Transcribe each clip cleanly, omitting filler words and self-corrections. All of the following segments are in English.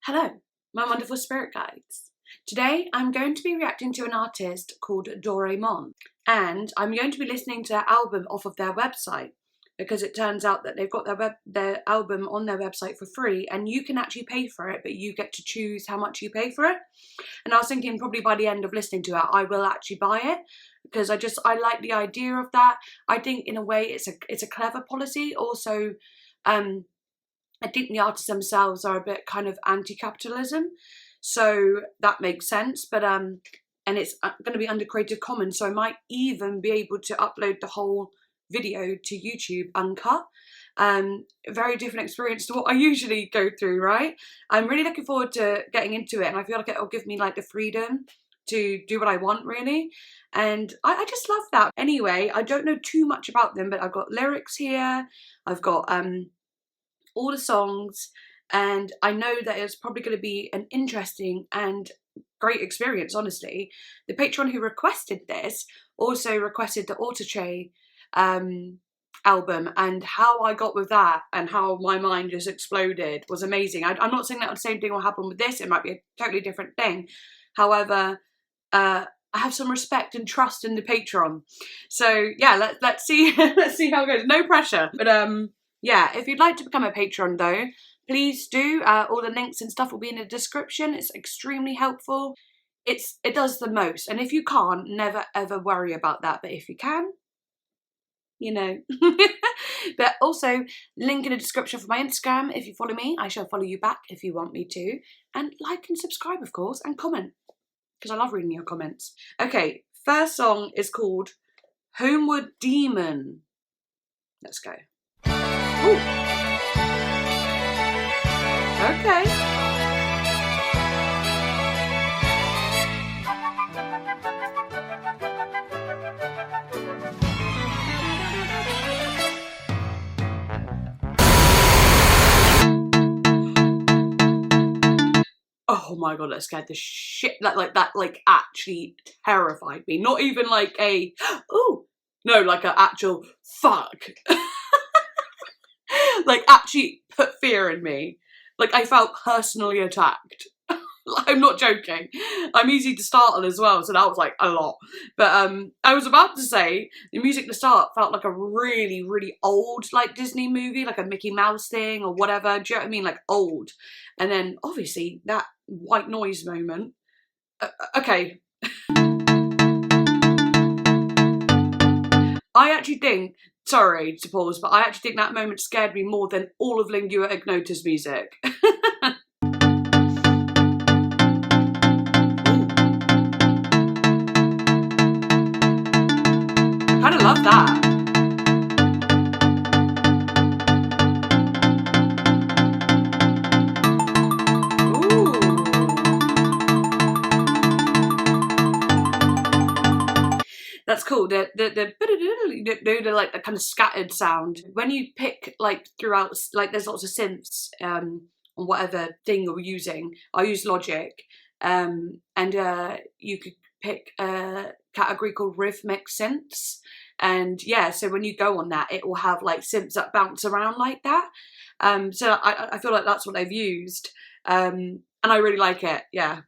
Hello, my wonderful spirit guides. Today I'm going to be reacting to an artist called Doraemon, and I'm going to be listening to their album off of their website because it turns out that they've got their album on their website for free and you can actually pay for it, but you get to choose how much you pay for it. And I was thinking probably by the end of listening to it I will actually buy it because I like the idea of that. I think in a way it's a clever policy. Also, I think the artists themselves are a bit kind of anti-capitalism, so that makes sense. But and it's going to be under Creative Commons, so I might even be able to upload the whole video to YouTube uncut. Very different experience to what I usually go through, right? I'm really looking forward to getting into it, and I feel like it'll give me like the freedom to do what I want, really. And I just love that. Anyway, I don't know too much about them, but I've got lyrics here. I've got all the songs, and I know that it's probably going to be an interesting and great experience, honestly. The patron who requested this also requested the Auto-Tray album, and how I got with that and how my mind just exploded was amazing. I'm not saying that the same thing will happen with this, it might be a totally different thing. However, I have some respect and trust in the patron. So yeah, let's see let's see how it goes. No pressure, but yeah, if you'd like to become a patron though, please do. All the links and stuff will be in the description. It's extremely helpful. It does the most. And if you can't, never ever worry about that. But if you can, you know. But also, link in the description for my Instagram. If you follow me, I shall follow you back if you want me to. And like and subscribe, of course, and comment, because I love reading your comments. Okay, first song is called Homeward Demon. Let's go. Ooh. Okay. Oh my god, that scared the shit. That actually terrified me. Not even like a ooh, no, like an actual fuck. Like actually put fear in me. Like I felt personally attacked. I'm not joking. I'm easy to startle as well, so that was like a lot. But I was about to say the music at the start felt like a really, really old like Disney movie, like a Mickey Mouse thing or whatever. Do you know what I mean? Like old. And then obviously that white noise moment. Okay. I actually think, sorry to pause, but I actually think that moment scared me more than all of Lingua Ignota's music. I kind of love that. That's cool. The like the kind of scattered sound when you pick like throughout, like there's lots of synths on whatever thing you're using. I use Logic, and you could pick a category called rhythmic synths, and yeah, so when you go on that, it will have like synths that bounce around like that. So I feel like that's what they've used, and I really like it. Yeah.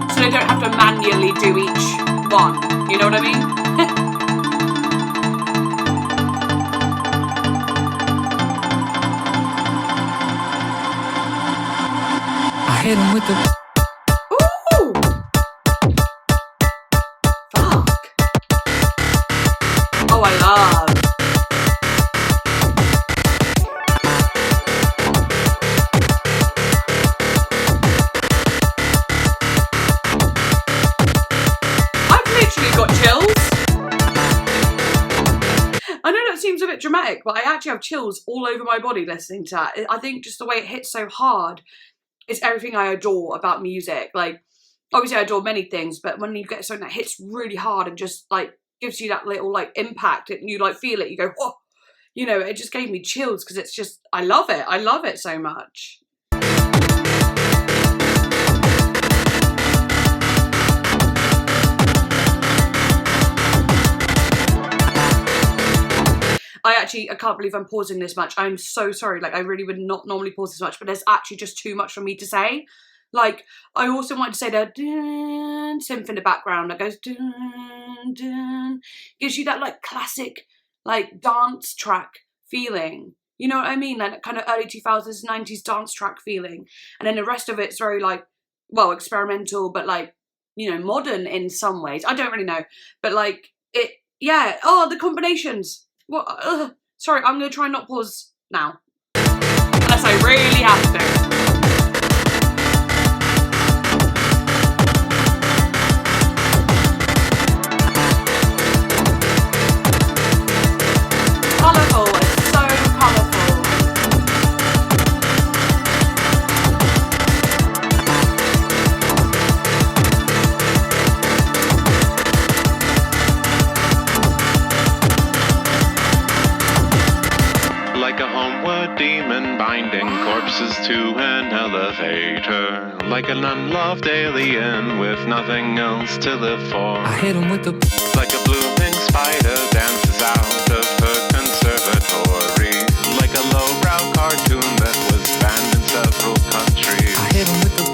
So they don't have to manually do each one, you know what I mean? I hit him with the ooh! Fuck. Oh, I love. Got chills. I know that seems a bit dramatic, but I actually have chills all over my body listening to that. I think just the way it hits so hard is everything I adore about music. Like, obviously I adore many things, but when you get something that hits really hard and just like gives you that little like impact and you like feel it, you go, oh, you know, it just gave me chills because it's just, I love it. I love it so much. I can't believe I'm pausing this much. I'm so sorry. Like, I really would not normally pause this much, but there's actually just too much for me to say. Like, I also wanted to say the dun synth in the background that goes dun dun. Gives you that like classic like dance track feeling. You know what I mean? Like that kind of early 2000s, 90s dance track feeling. And then the rest of it's very like, well, experimental, but like, you know, modern in some ways. I don't really know. But like it, yeah. Oh, the combinations. What? Sorry, I'm going to try and not pause now. Unless I really have to. Colourful, it's so colourful. Like a homeward demon binding corpses to an elevator. Like an unloved alien with nothing else to live for. I hit him with the Like a blooming spider dances out of her conservatory. Like a lowbrow cartoon that was banned in several countries. I hit him with the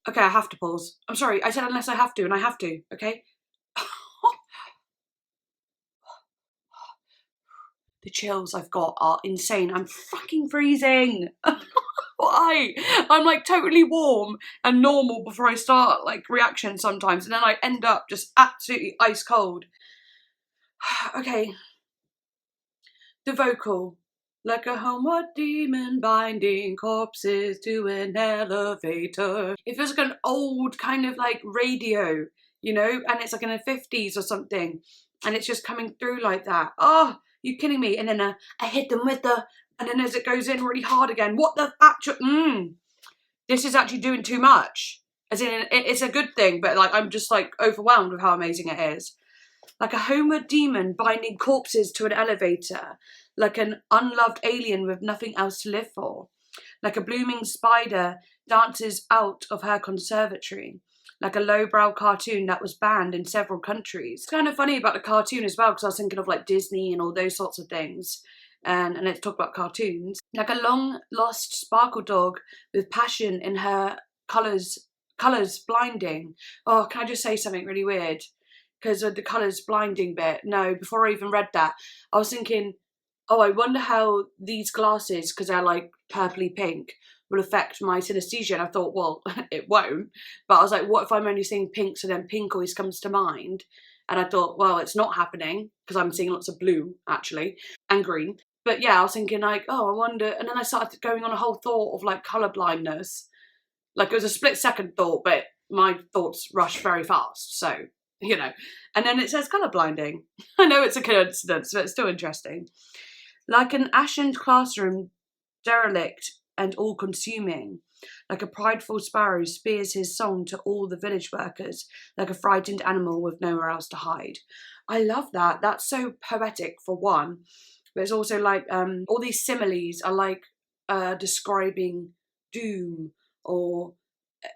Okay, I have to pause. I'm sorry, I said unless I have to, and I have to, okay? The chills I've got are insane. I'm fucking freezing. Why? I'm like totally warm and normal before I start like reaction sometimes, and then I end up just absolutely ice cold. Okay. The vocal. Like a homeward demon binding corpses to an elevator. It feels like an old kind of like radio, you know, and it's like in the 50s or something, and it's just coming through like that. Oh, you kidding me? And then I hit them with the, and then as it goes in really hard again, what the actual, this is actually doing too much. As in, it's a good thing, but like I'm just like overwhelmed with how amazing it is. Like a homeward demon binding corpses to an elevator. Like an unloved alien with nothing else to live for. Like a blooming spider dances out of her conservatory. Like a lowbrow cartoon that was banned in several countries. It's kind of funny about the cartoon as well, because I was thinking of like Disney and all those sorts of things. And let's talk about cartoons. Like a long lost sparkle dog with passion in her colours blinding. Oh, can I just say something really weird? Because of the colours blinding bit. No, before I even read that, I was thinking, oh, I wonder how these glasses, because they're like purpley pink, will affect my synesthesia. And I thought, well, it won't. But I was like, what if I'm only seeing pink, so then pink always comes to mind? And I thought, well, it's not happening, because I'm seeing lots of blue, actually, and green. But yeah, I was thinking like, oh, I wonder. And then I started going on a whole thought of like colour blindness. Like it was a split second thought, but my thoughts rush very fast. So, you know. And then it says colour blinding. I know it's a coincidence, but it's still interesting. Like an ashen classroom, derelict and all-consuming. Like a prideful sparrow spears his song to all the village workers, like a frightened animal with nowhere else to hide. I love that. That's so poetic, for one. But it's also like, all these similes are like describing doom or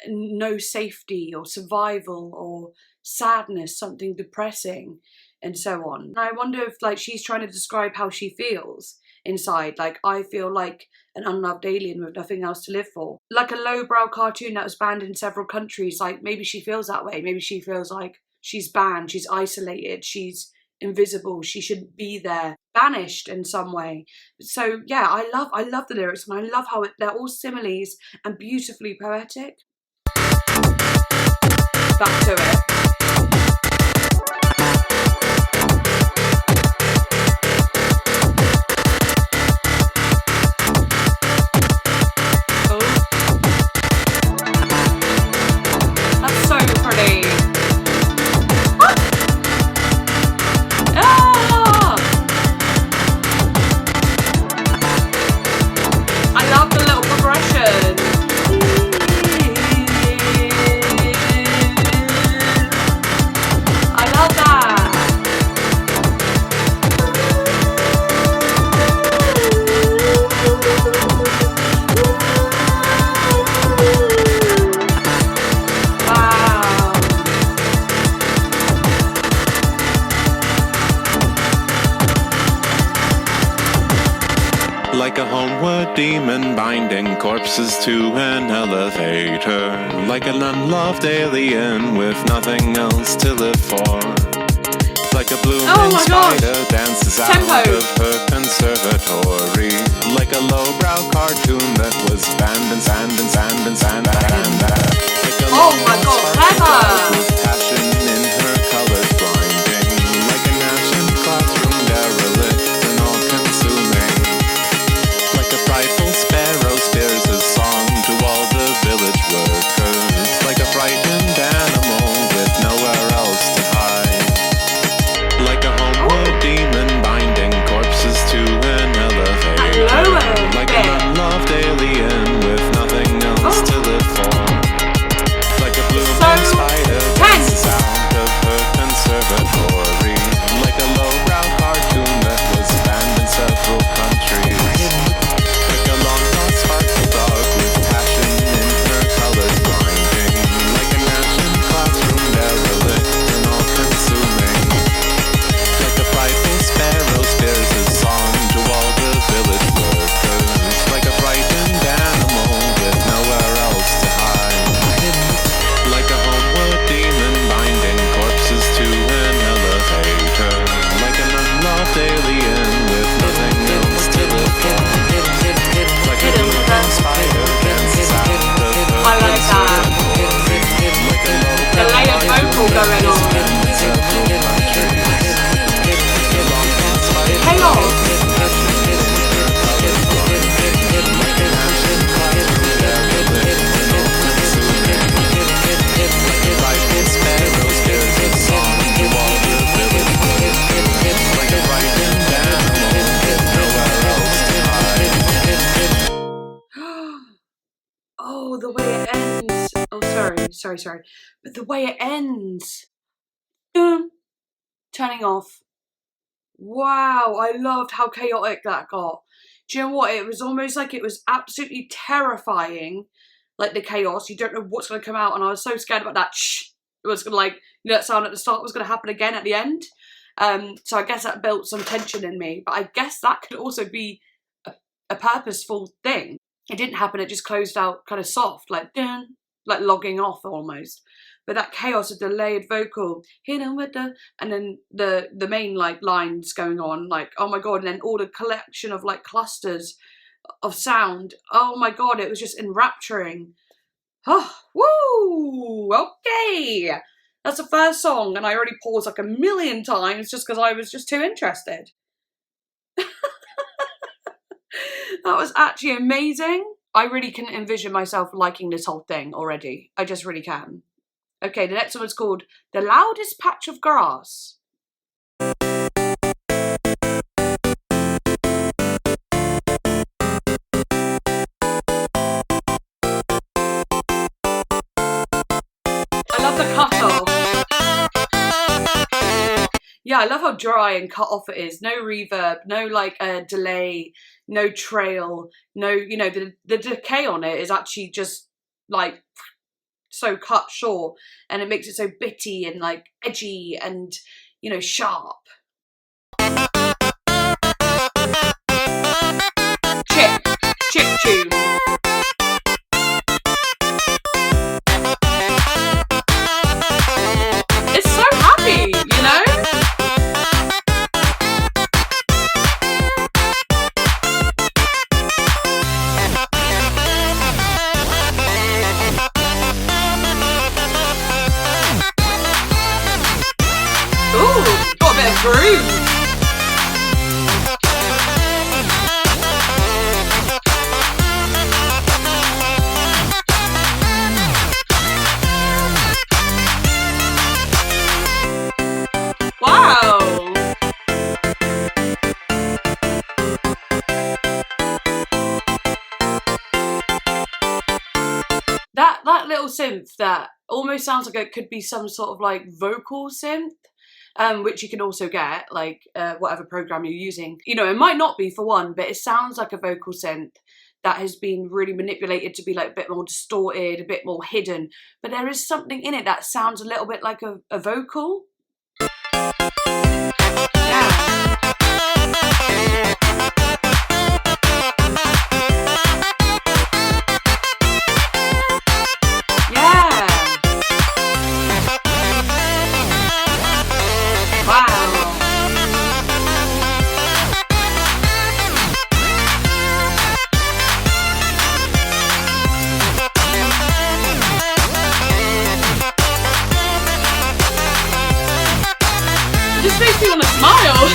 no safety or survival or sadness, something depressing, and so on. And I wonder if like she's trying to describe how she feels inside. Like, I feel like an unloved alien with nothing else to live for. Like a lowbrow cartoon that was banned in several countries. Like maybe she feels that way. Maybe she feels like she's banned, she's isolated, she's invisible, she shouldn't be there, banished in some way. So yeah, I love the lyrics, and I love how they're all similes and beautifully poetic. Back to it. Like a homeward demon binding corpses to an elevator. Like an unloved alien with nothing else to live for. Like a blooming spider dances out of her conservatory. Like a lowbrow cartoon that was banned in sand and sand and sand and like a oh my god, clever! with passion in her colors blinding. Like an ancient classroom derelict and all-consuming. Like a frightful sparrow spears a song to all the village workers. Like a frightened animal with nowhere else to hide. Like a homeward demon binding corpses to an elevator. Like an unloved alien with nothing else to live for. Like a blooming spider dances out of her conservatory. Like a lowbrow cartoon that was banned in several countries. Like a long-lost sparkle dog with passion in her colors blinding. Like an ancient classroom derelict and all-consuming. Like a frightful sparrow spears a song to all the village workers. Like a frightened animal with nowhere else to hide. Like a homeward demon binding corpses to an elevator. Like an unloved alien with nothing else to live for. Like a blooming spider dances out of her I like that. like a The layered vocal going on. Chaos. Oh, the way it ends. Oh, sorry. But the way it ends. Dun. Turning off. Wow, I loved how chaotic that got. Do you know what? It was almost like it was absolutely terrifying. Like the chaos. You don't know what's going to come out. And I was so scared about that. Shh. It was going to like, you know, that sound at the start was going to happen again at the end. So I guess that built some tension in me. But I guess that could also be a purposeful thing. It didn't happen, it just closed out kind of soft, like dun, like logging off almost. But that chaos of the layered vocal, hidden with the, and then the main like lines going on, like, oh my god, and then all the collection of like clusters of sound. Oh my god, it was just enrapturing. Oh, woo! Okay. That's the first song, and I already paused like a million times just because I was just too interested. That was actually amazing. I really can envision myself liking this whole thing already. I just really can. Okay, the next one is called The Loudest Patch of Grass. I love the cut-off. Yeah, I love how dry and cut off it is. No reverb, no like delay, no trail, no, you know, the decay on it is actually just like so cut short, and it makes it so bitty and like edgy and, you know, sharp. Chip tune. It's so happy, you know? Groove. Wow. That little synth that almost sounds like it could be some sort of like vocal synth. Which you can also get, like, whatever program you're using. You know, it might not be for one, but it sounds like a vocal synth that has been really manipulated to be, like, a bit more distorted, a bit more hidden. But there is something in it that sounds a little bit like a vocal. Yeah. me want to smile.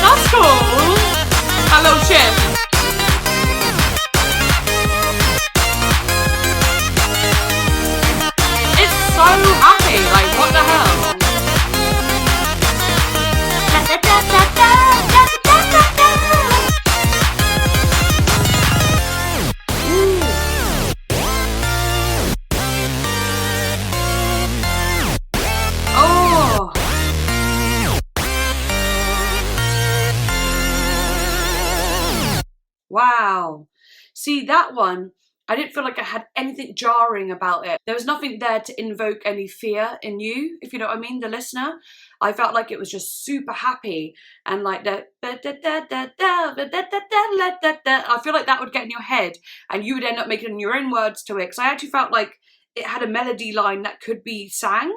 That's cool. Hello, chip. It's so happy. Like, what the hell? Oh. Wow. See, that one, I didn't feel like I had anything jarring about it. There was nothing there to invoke any fear in you, if you know what I mean, the listener. I felt like it was just super happy, and like the I feel like that would get in your head and you would end up making your own words to it, because I actually felt like it had a melody line that could be sang.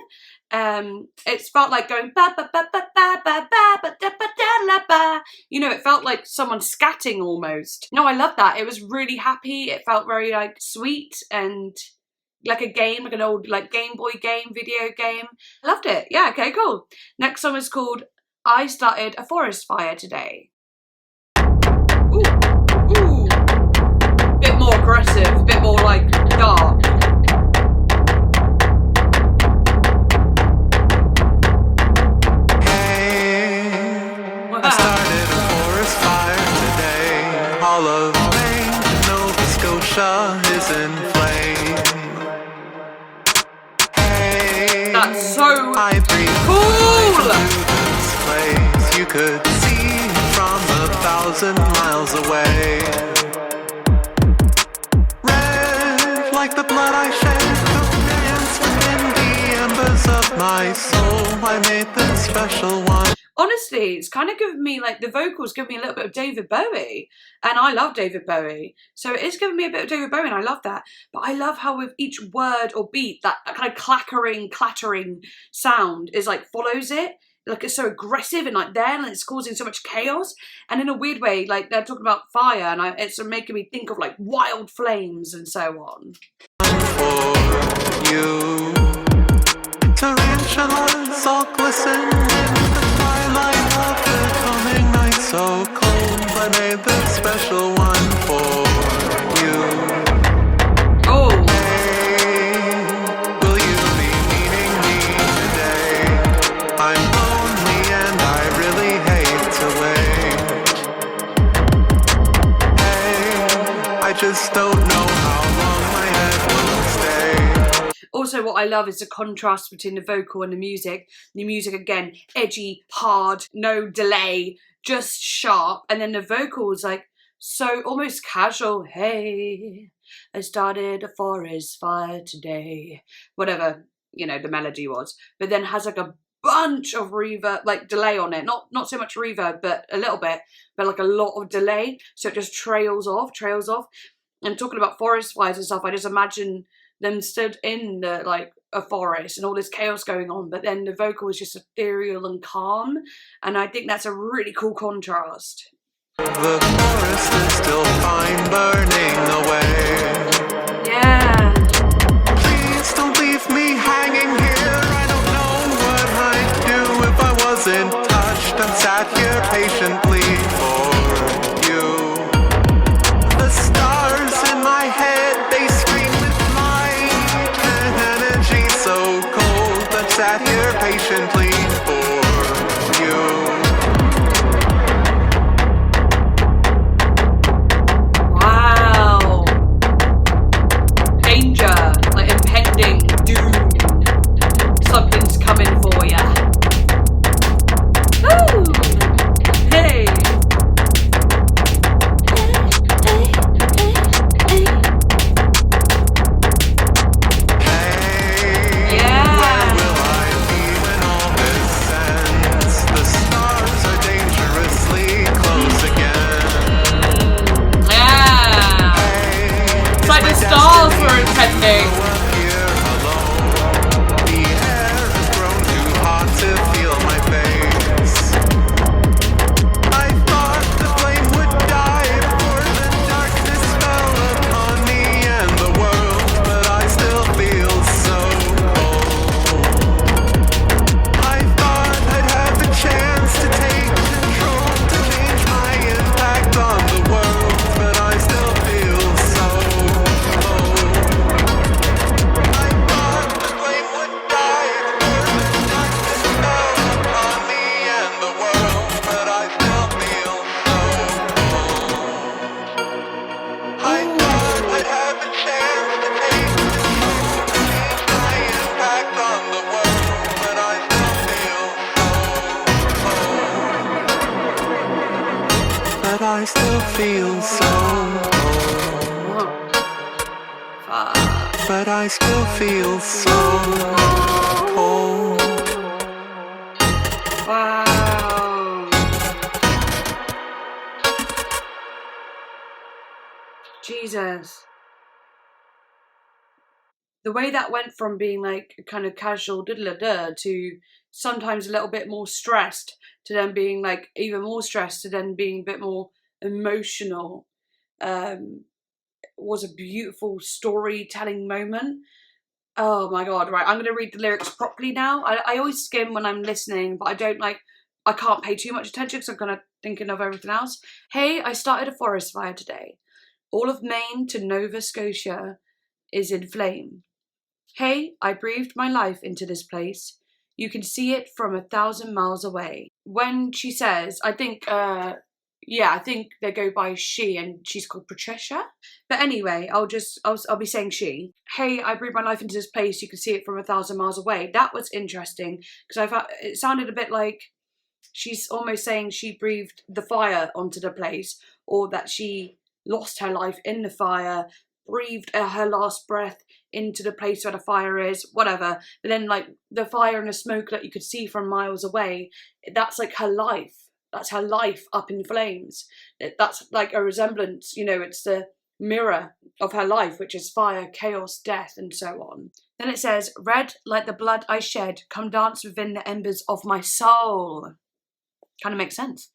It felt like going ba ba ba ba ba ba ba ba da ba da la ba. You know, it felt like someone scatting almost. No, I love that. It was really happy. It felt very like sweet and like a game, like an old like Game Boy game, video game. I loved it. Yeah, okay, cool. Next song is called I Started a Forest Fire Today. Ooh, ooh. Bit more aggressive, bit more like dark. I started a forest fire today. All of Maine, Nova Scotia is in flame. Hey, that's so I breathe cool. life into this place. You could see from 1,000 miles away. Red like the blood I shed, took millions within the embers of my soul. I made this special one. Honestly, it's kind of giving me, like, the vocals give me a little bit of David Bowie, and I love David Bowie, so it is giving me a bit of David Bowie, and I love that. But I love how with each word or beat, that kind of clattering sound is like follows it. Like, it's so aggressive and like there, and it's causing so much chaos. And in a weird way, like, they're talking about fire, and it's making me think of like wild flames and so on. For you, tarantulas all glisten in the twilight of the coming night. So cold, I made this special one for you. Oh. Hey, will you be meeting me today? I'm lonely and I really hate to wait. Hey, I just don't know how long my head will stay. Also, what I love is the contrast between the vocal and the music. The music, again, edgy, hard, no delay, just sharp. And then the vocal is like so almost casual. Hey, I started a forest fire today. Whatever, you know, the melody was. But then has like a bunch of reverb, like delay on it. Not so much reverb, but a little bit. But like a lot of delay. So it just trails off. And talking about forest fires and stuff, I just imagine them stood in the, like a forest and all this chaos going on, but then the vocal is just ethereal and calm, and I think that's a really cool contrast. The forest is still fine, burning away. Yeah. Please don't leave me hanging here. I don't know what I'd do if I wasn't touched. I'm sat here patiently for you. The stars in my head, they scream with light and energy so cold. I'm sat here patiently for you. Wow. Danger, like impending doom. Something's coming for ya. Woo! Hey. Yeah. I still feel so cold. But I still feel so cold. Wow. Jesus. The way that went from being like a kind of casual diddle-a-duh to sometimes a little bit more stressed to then being like even more stressed to then being a bit more emotional was a beautiful storytelling moment. Oh my God, right, I'm going to read the lyrics properly now. I always skim when I'm listening, but I can't pay too much attention because I'm kind of thinking of everything else. Hey, I started a forest fire today. All of Maine to Nova Scotia is in flame. Hey, I breathed my life into this place. You can see it from 1,000 miles away. When she says, I think they go by she and she's called Patricia. But anyway, I'll be saying she. Hey, I breathed my life into this place. You can see it from 1,000 miles away. That was interesting because I thought it sounded a bit like she's almost saying she breathed the fire onto the place, or that she lost her life in the fire, breathed her last breath into the place where the fire is, whatever. But then like the fire and the smoke that you could see from miles away, that's like her life. That's her life up in flames. That's like a resemblance, you know, it's the mirror of her life, which is fire, chaos, death, and so on. Then it says, red like the blood I shed, come dance within the embers of my soul. Kind of makes sense.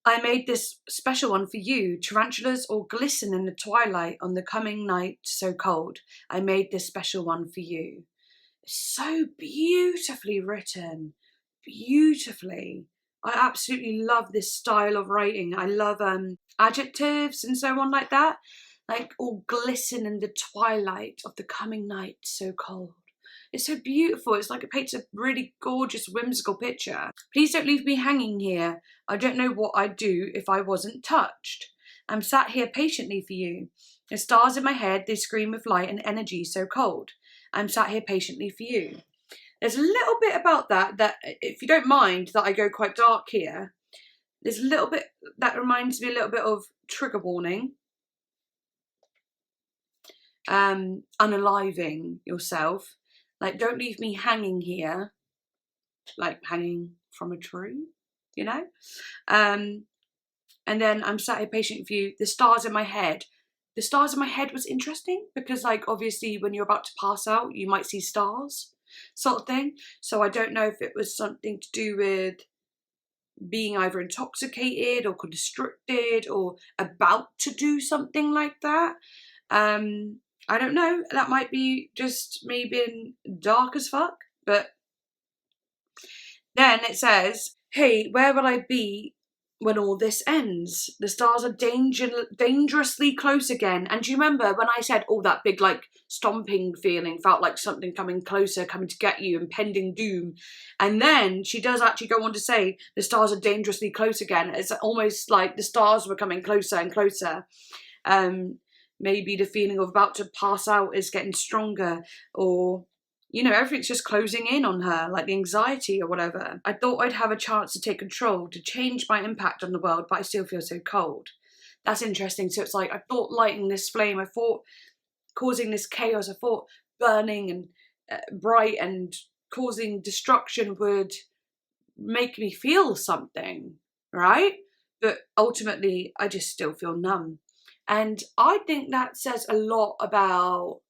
I made this special one for you. Tarantulas all glisten in the twilight on the coming night so cold. I made this special one for you. It's so beautifully written. Beautifully. I absolutely love this style of writing. I love adjectives and so on like that. Like all glisten in the twilight of the coming night so cold. It's so beautiful. It's like it paints a really gorgeous, whimsical picture. Please don't leave me hanging here. I don't know what I'd do if I wasn't touched. I'm sat here patiently for you. The stars in my head, they scream with light and energy so cold. I'm sat here patiently for you. There's a little bit about that if you don't mind that I go quite dark here, there's a little bit that reminds me a little bit of trigger warning. Unaliving yourself. Like, don't leave me hanging here, like hanging from a tree, you know? And then I'm sat here patient for you. The stars in my head. The stars in my head was interesting because, like, obviously when you're about to pass out, you might see stars, sort of thing. So I don't know if it was something to do with being either intoxicated or constricted or about to do something like that. I don't know, that might be just me being dark as fuck, but then it says, hey, where will I be when all this ends? The stars are dangerously close again. And do you remember when I said, oh, that big like stomping feeling, felt like something coming closer, coming to get you, impending doom. And then she does actually go on to say, the stars are dangerously close again. It's almost like the stars were coming closer and closer. Maybe the feeling of about to pass out is getting stronger, or, you know, everything's just closing in on her, like the anxiety or whatever. I thought I'd have a chance to take control, to change my impact on the world, but I still feel so cold. That's interesting. So it's like, I thought lighting this flame, I thought causing this chaos, I thought burning and bright and causing destruction would make me feel something, right? But ultimately, I just still feel numb. And I think that says a lot about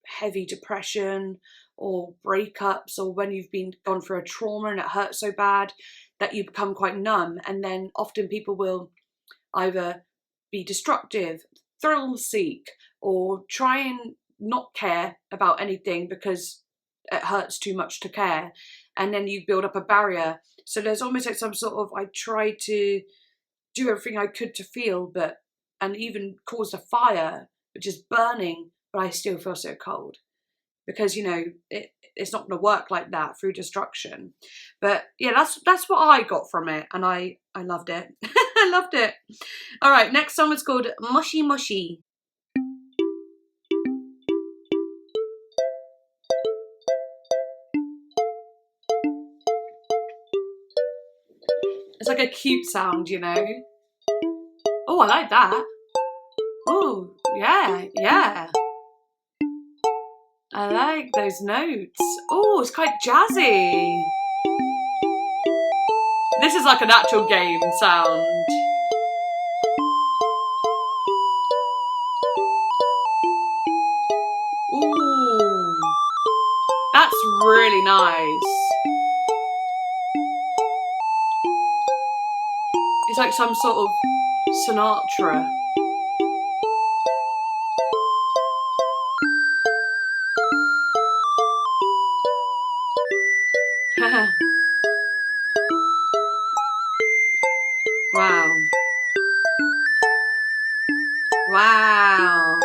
heavy depression or breakups, or when you've gone through a trauma and it hurts so bad that you become quite numb. And then often people will either be destructive, thrill seek, or try and not care about anything because it hurts too much to care. And then you build up a barrier. So there's almost like some sort of, I tried to do everything I could to feel, and even caused a fire, which is burning, but I still feel so cold. Because, you know, it's not going to work like that through destruction. But yeah, that's what I got from it, and I loved it. I loved it. All right, next song is called Moshi Moshi. It's like a cute sound, you know. Oh, I like that. Oh, yeah, yeah. I like those notes. Oh, it's quite jazzy. This is like an actual game sound. Ooh, that's really nice. It's like some sort of Sinatra. Wow. Wow.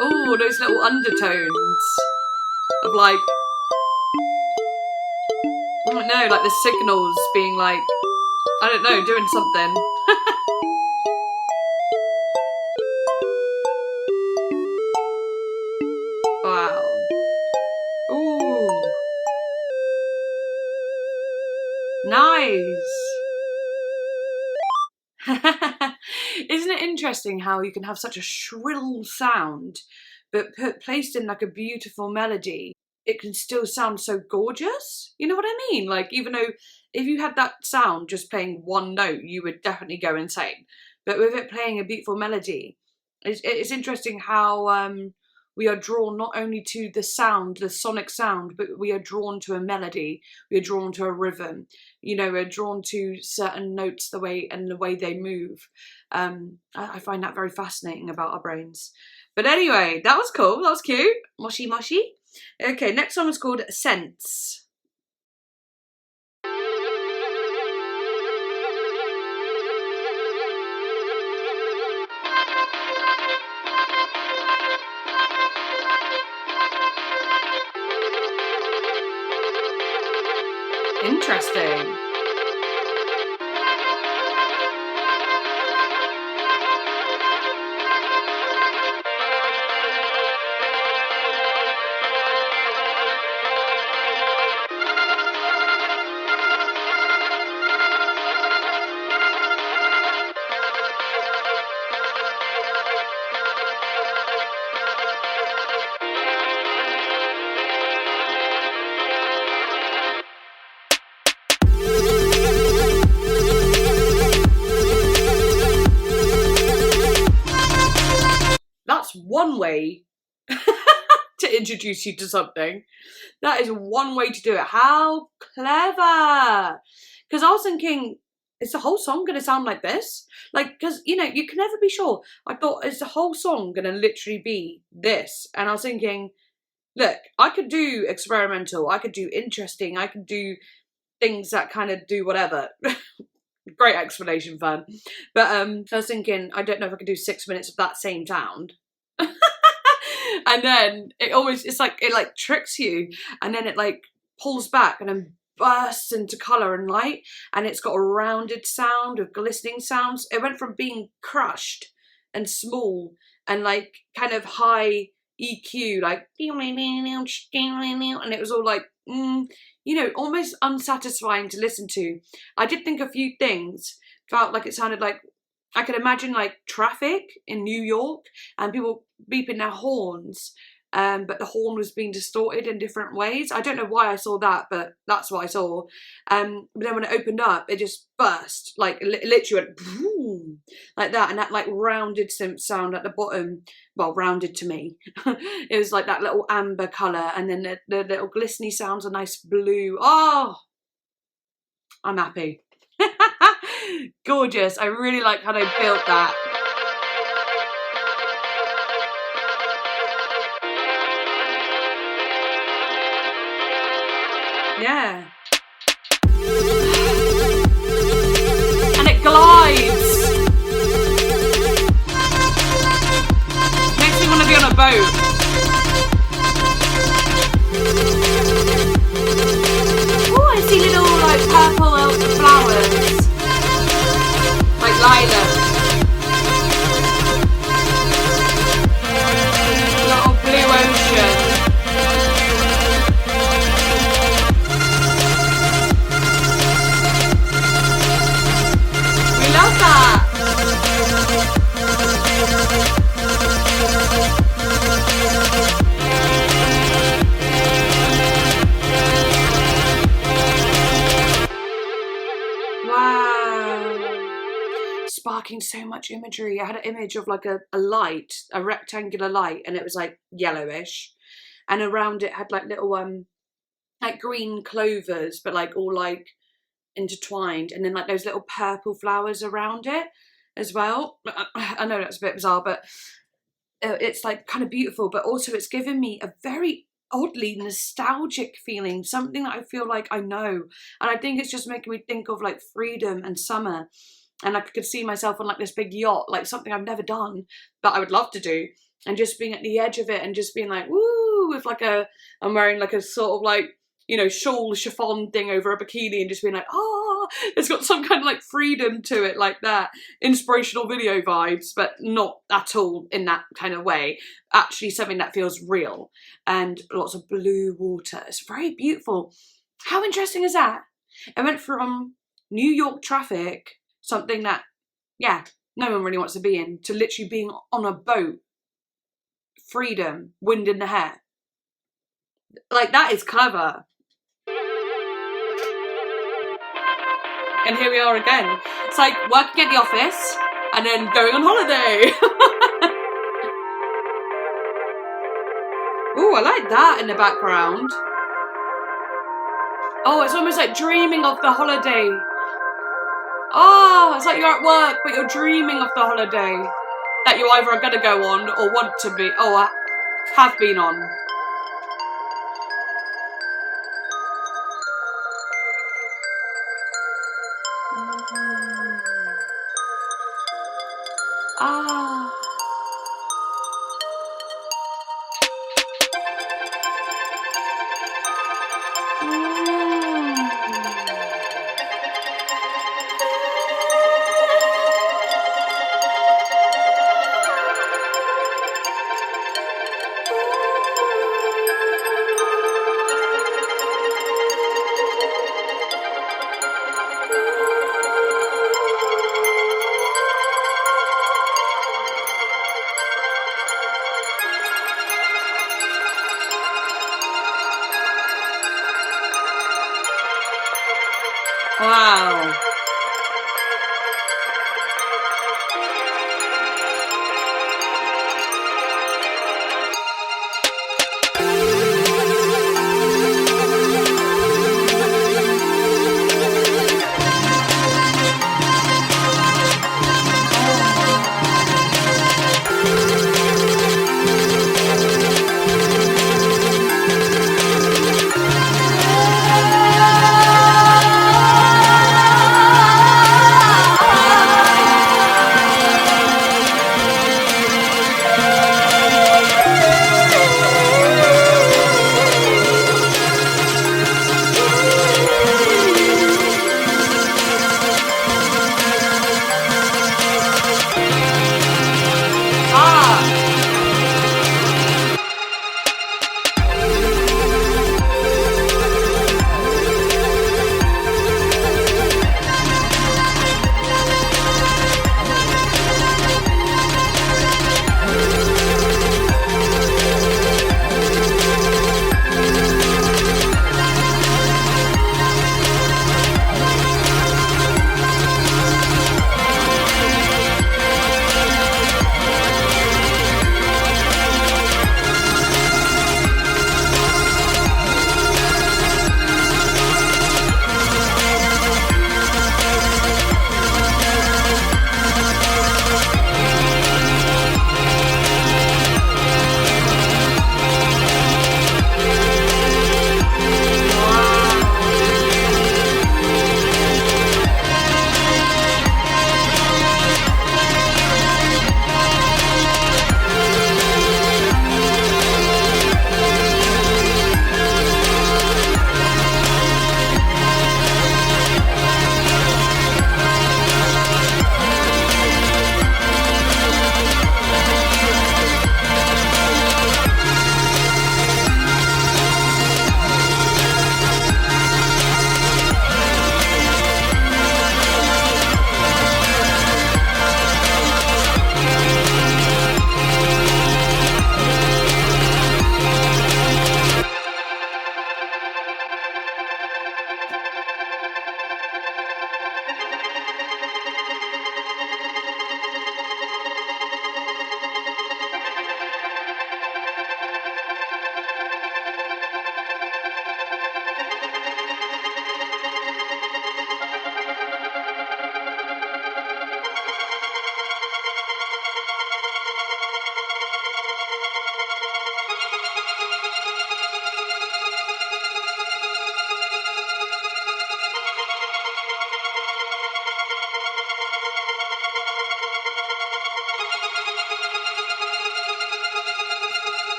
Oh, those little undertones of like, I don't know, like the signals being like, I don't know, doing something. Wow. Ooh. Nice. Isn't it interesting how you can have such a shrill sound, but placed in like a beautiful melody, it can still sound so gorgeous? You know what I mean? Like, even though if you had that sound just playing one note, you would definitely go insane. But with it playing a beautiful melody, it's interesting how we are drawn not only to the sound, the sonic sound, but we are drawn to a melody. We are drawn to a rhythm. You know, we're drawn to certain notes, the way they move. I find that very fascinating about our brains. But anyway, that was cool. That was cute. Moshi Moshi. Okay, next song is called Sense. Interesting. One way to introduce you to something. That is one way to do it. How clever! Because I was thinking, is the whole song going to sound like this? Like, because, you know, you can never be sure. I thought, is the whole song going to literally be this? And I was thinking, look, I could do experimental, I could do interesting, I could do things that kind of do whatever. Great explanation, fan. But I was thinking, I don't know if I could do 6 minutes of that same sound. And then it's like, it like tricks you, and then it like pulls back and then bursts into colour and light, and it's got a rounded sound of glistening sounds. It went from being crushed and small and like kind of high EQ, like, and it was all like, you know, almost unsatisfying to listen to. I did think a few things, felt like it sounded like, I could imagine like traffic in New York and people beeping their horns, but the horn was being distorted in different ways. I don't know why I saw that, but that's what I saw. But then when it opened up, it just burst, like literally went boom, like that, and that like rounded synth sound at the bottom, well, rounded to me. It was like that little amber colour, and then the little glistening sounds, a nice blue. Oh, I'm happy. Gorgeous. I really like how they built that. Yeah. And it glides. Makes me want to be on a boat. Oh, I see little like purple flowers. Like lilac. Little blue ocean. lacking so much imagery. I had an image of like a light, a rectangular light, and it was like yellowish, and around it had like little like green clovers, but like all like intertwined, and then like those little purple flowers around it as well. I know that's a bit bizarre, but it's like kind of beautiful, but also it's given me a very oddly nostalgic feeling, something that I feel like I know, and I think it's just making me think of like freedom and summer, and like I could see myself on like this big yacht, like something I've never done but I would love to do, and just being at the edge of it and just being like woo, with like I'm wearing like a sort of like, you know, shawl chiffon thing over a bikini, and just being like, oh, it's got some kind of like freedom to it, like that. Inspirational video vibes, but not at all in that kind of way. Actually something that feels real, and lots of blue water. It's very beautiful. How interesting is that? It went from New York traffic, something that, yeah, no one really wants to be in, to literally being on a boat. Freedom, wind in the hair. Like, that is clever. And here we are again. It's like working at the office and then going on holiday. Ooh, I like that in the background. Oh, it's almost like dreaming of the holiday. Oh, it's like you're at work, but you're dreaming of the holiday that you either are going to go on or want to be, or have been on. Ah. Wow.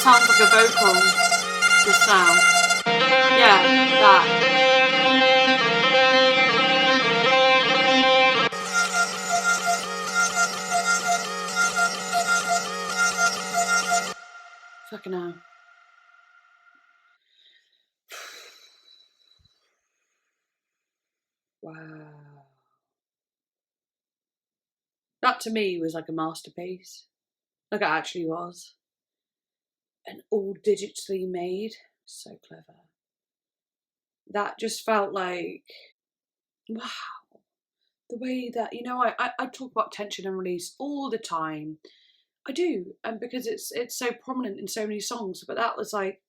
sounds like a vocal just now. Yeah, that. Fucking hell. Wow. That to me was like a masterpiece. Like it actually was. And all digitally made. So clever. That just felt like, wow. The way that, you know, I talk about tension and release all the time. I do, and because it's so prominent in so many songs, but that was like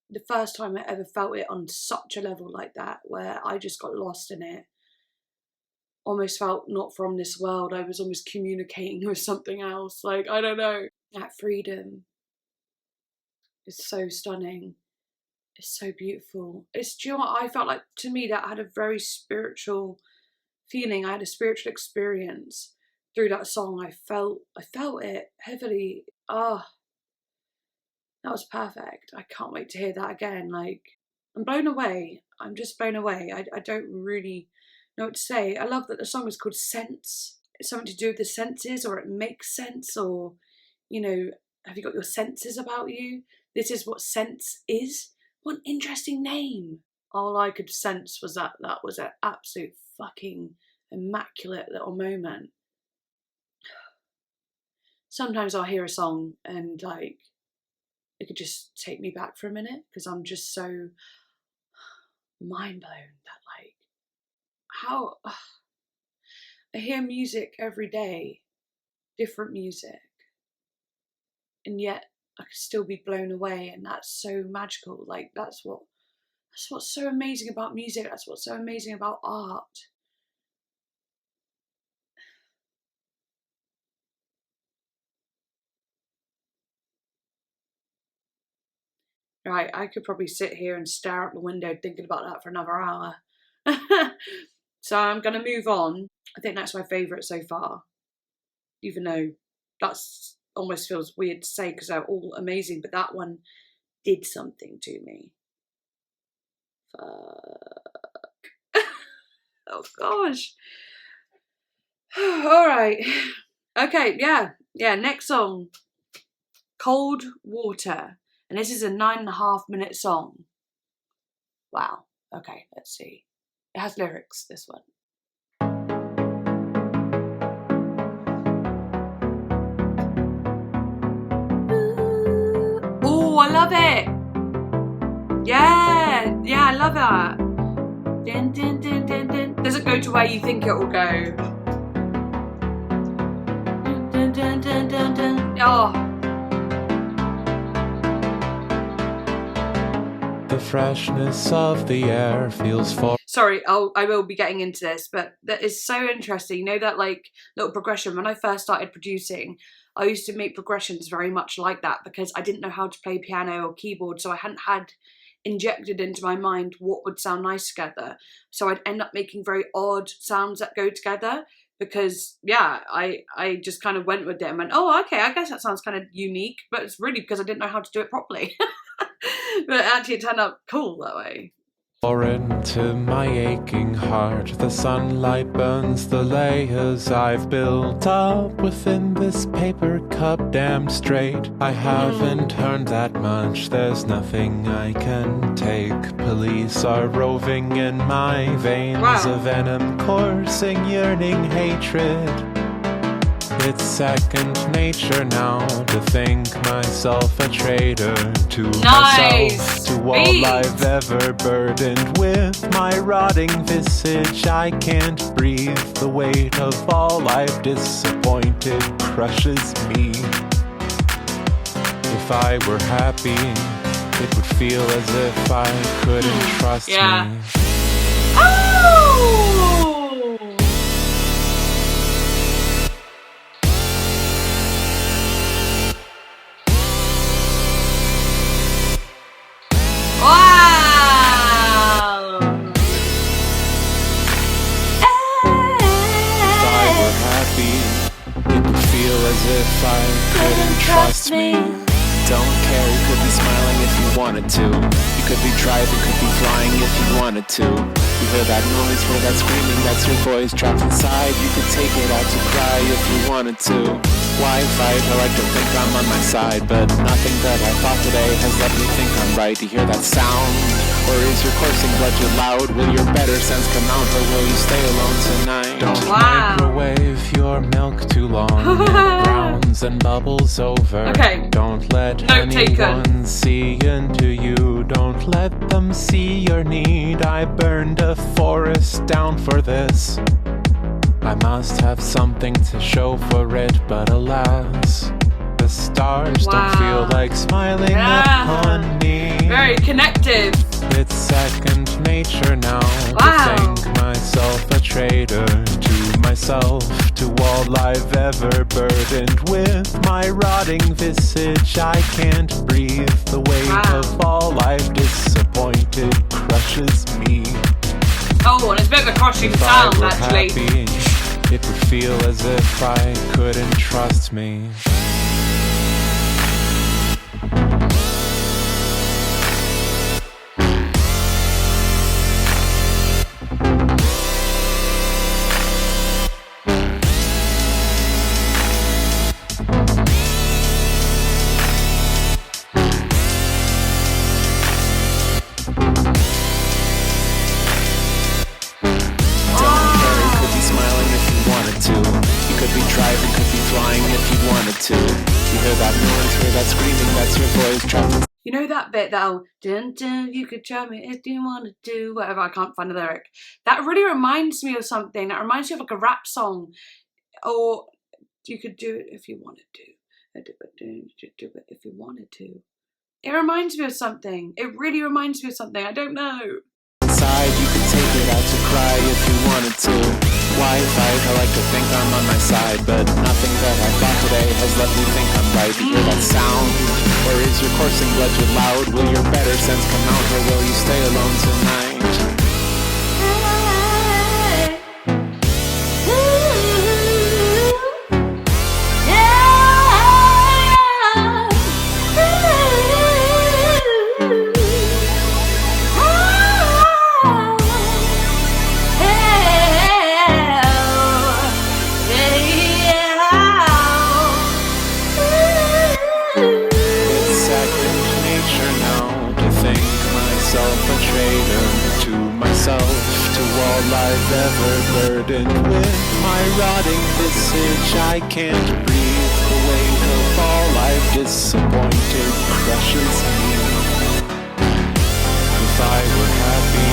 the first time I ever felt it on such a level like that, where I just got lost in it. Almost felt not from this world. I was almost communicating with something else. Like, I don't know. That freedom is so stunning. It's so beautiful. Do you know what? I felt like, to me, that had a very spiritual feeling. I had a spiritual experience through that song. I felt it heavily. Ah, that was perfect. I can't wait to hear that again. Like, I'm blown away. I'm just blown away. I don't really know what to say. I love that the song is called Sense. It's something to do with the senses, or it makes sense, or, you know, have you got your senses about you? This is what sense is. What an interesting name. All I could sense was that was an absolute fucking immaculate little moment. Sometimes I'll hear a song and like it could just take me back for a minute, because I'm just so mind blown that like how I hear music every day, different music, and yet I could still be blown away, and that's so magical. Like that's what's so amazing about music. That's what's so amazing about art. Right, I could probably sit here and stare out the window thinking about that for another hour. So I'm going to move on. I think that's my favourite so far. Even though that's almost feels weird to say because they're all amazing, but that one did something to me. Fuck. Oh gosh. Alright. Okay, yeah, next song. Cold Water. And this is a 9.5 minute song. Wow. Okay, let's see. It has lyrics, this one. Oh, I love it. Yeah, I love that. Din, din, din, din, din. Doesn't go to where you think it will go. Dun, dun, dun, dun, dun. Oh. The freshness of the air feels for. Sorry, I will be getting into this, but that is so interesting. You know that like little progression? When I first started producing, I used to make progressions very much like that because I didn't know how to play piano or keyboard, so I hadn't had injected into my mind what would sound nice together. So I'd end up making very odd sounds that go together because, yeah, I just kind of went with it and went, oh, okay, I guess that sounds kind of unique, but it's really because I didn't know how to do it properly. But actually it turned out cool that way. Into my aching heart, the sunlight burns the layers I've built up within this paper cup damn straight. I haven't earned that much, there's nothing I can take. Police are roving in my veins, a venom coursing yearning hatred. It's second nature now to think myself a traitor to myself, to all I've ever burdened with. My rotting visage, I can't breathe. The weight of all I've disappointed crushes me. If I were happy, it would feel as if I couldn't trust me. Oh! as if I couldn't trust me. Don't care, you could be smiling if you wanted to. You could be driving, could be flying if you wanted to. You hear that noise, hear that screaming, that's your voice trapped inside. You could take it out to cry if you wanted to. Why fight? I like to think I'm on my side, but nothing that I thought today has let me think I'm right. You hear that sound? Or is your coursing blood too loud? Will your better sense come out, or will you stay alone tonight? Don't microwave your milk too long. It browns and bubbles over. Okay. Don't let Note anyone taken. see into you. Don't let them see your need. I burned a forest down for this. I must have something to show for it, but alas, the stars don't feel like smiling upon me. Very connective. It's second nature now Wow. to think myself a traitor to myself, to all I've ever burdened with. My rotting visage, I can't breathe. The weight of all I've disappointed crushes me. Oh, and it's a bit of a crushing If sound, I were actually. happy, it would feel as if I couldn't trust me. Driving, could be flying if you wanted to. You hear that noise, hear that screaming, that's your voice trapped. You know that bit that'll dun dun, you could try me if you want to do whatever. I can't find the lyric. That really reminds me of something. That reminds me of like a rap song. Or you could do it if you wanted to. You should do it if you wanted to. It reminds me of something. It really reminds me of something. I don't know. Inside, you could take it out to cry if you wanted to. Why fight? I like to think I'm on my side, but nothing that I thought today has let me think I'm right. You hear that sound? Or is your coursing blood too loud? Will your better sense come out, or will you stay alone tonight? I've ever burdened with my rotting visage. I can't breathe. The weight of all I've disappointed crushes me. If I were happy,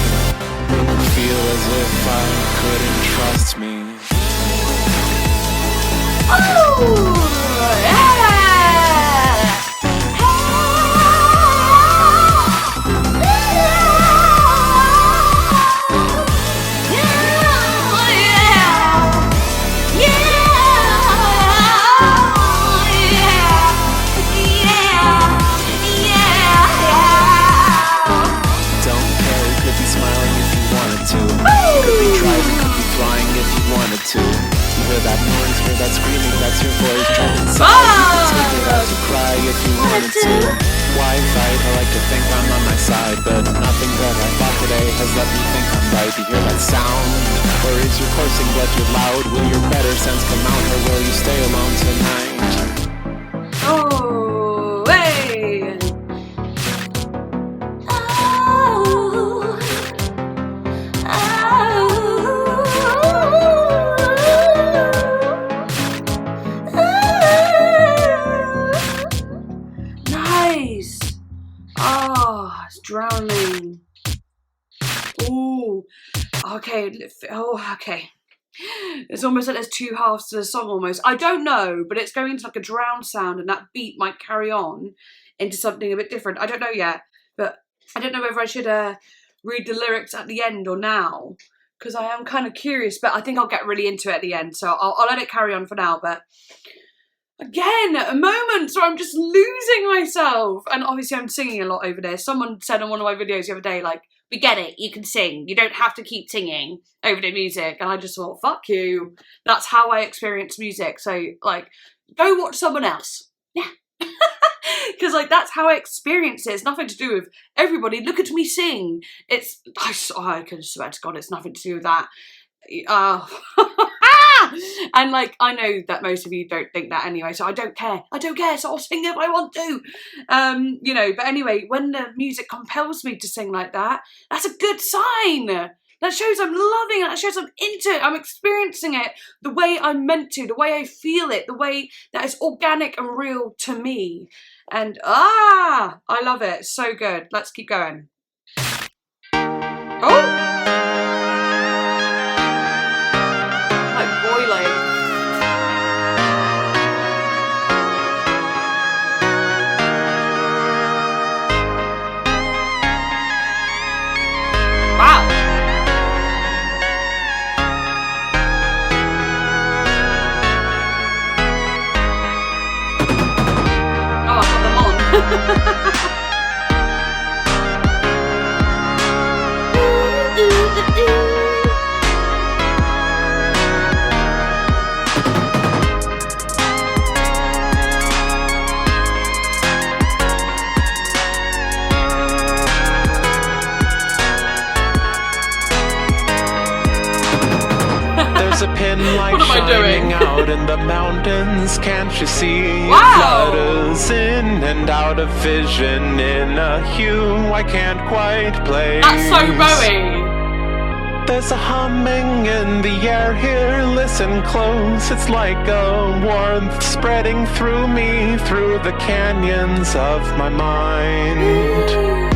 it would feel as if I couldn't trust me. Oh, yeah! To. You hear that noise, hear that screaming, that's your voice trapped inside. You could take it out to cry if you wanted to. Why fight? I like to think I'm on my side, but nothing that I thought today has let me think I'm right. You hear that sound? Or is your coursing blood too loud? Will your better sense come out, or will you stay alone tonight? Oh, hey! Drowning. Ooh. Okay. Oh, okay. It's almost like there's two halves to the song almost. I don't know, but it's going into like a drown sound, and that beat might carry on into something a bit different. I don't know yet, but I don't know whether I should read the lyrics at the end or now, because I am kind of curious, but I think I'll get really into it at the end, so I'll let it carry on for now. But again, moments where I'm just losing myself. And obviously I'm singing a lot over there. Someone said on one of my videos the other day, like, we get it, you can sing. You don't have to keep singing over the music. And I just thought, fuck you. That's how I experience music. So, like, go watch someone else. Yeah. Because, like, that's how I experience it. It's nothing to do with everybody. Look at me sing. I can swear to God, it's nothing to do with that. And, like, I know that most of you don't think that anyway, so I don't care. I don't care, so I'll sing if I want to. You know, but anyway, when the music compels me to sing like that, that's a good sign. That shows I'm loving it. That shows I'm into it. I'm experiencing it the way I'm meant to, the way I feel it, the way that is organic and real to me. And I love it. So good. Let's keep going. Oh! Like boiling. Wow. Oh, I got them on. There's a pin light What am I doing? shining out in the mountains, can't you see? Wow. It flutters in and out of vision in a hue I can't quite place. That's so Bowie. There's a humming in the air here, listen close. It's like a warmth spreading through me, through the canyons of my mind.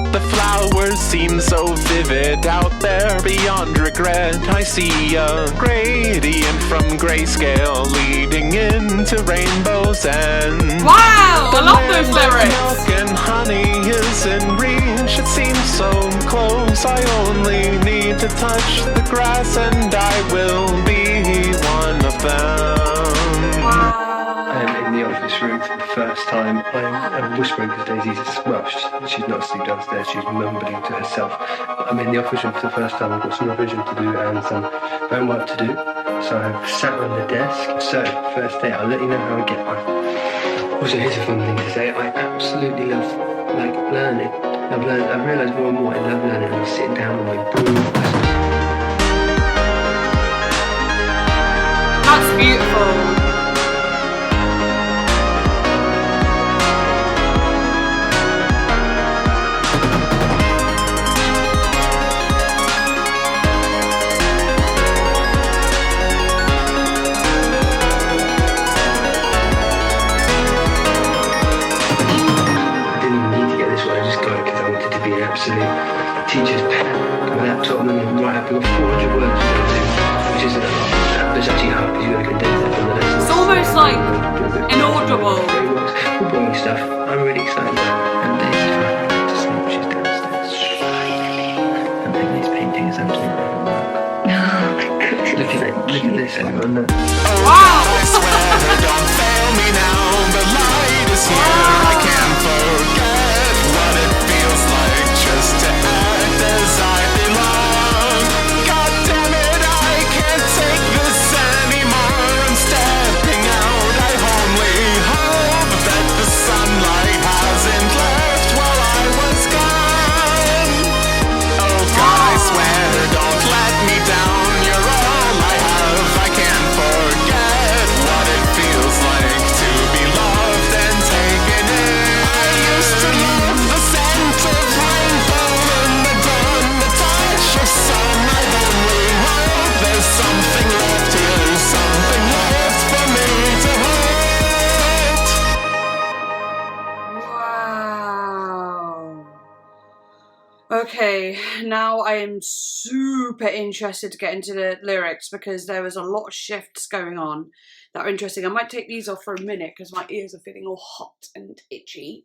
The flowers seem so vivid out there beyond regret. I see a gradient from grayscale leading into rainbows and Wow, I love those lyrics. milk and honey is in reach. It seems so close. I only need to touch the grass and I will be one of them. Wow. I'm in the office room for the first time. I'm whispering because Daisy's, well, she's not asleep downstairs, she's mumbling to herself. I'm in the office room for the first time. I've got some revision to do and some homework to do. So I've sat on the desk. So, first day, I'll let you know how I get on. Also, here's a fun thing to say. I absolutely love, like, learning. I've realised more and more I love learning. I'm sitting down with my broom. That's beautiful. Teacher's pen, my laptop, and then write up 400 words, which isn't a lot. But it's actually hard because you've got to condense it from the lessons. It's almost like inaudible. All boring stuff. I'm really excited about it. And Daisy's fine to sleep. She's downstairs. And Emily's painting is absolutely look at this, everyone. Look. Wow. I swear, don't fail me now. The light is here. I can't forget what it feels like just to act as I belong. God damn it, I can't take this anymore. I'm stepping out. I only hope that the sunlight hasn't left while I was gone. Oh God, I swear, don't let me down. You're all I have. I can't forget what it feels like to be loved and taken in. I used to love the scent of rainbow in the dawn, the touch of sun. I only hope there's something left here, something left for me to hold. Wow. Okay, now I am super interested to get into the lyrics because there was a lot of shifts going on that are interesting. I might take these off for a minute because my ears are feeling all hot and itchy.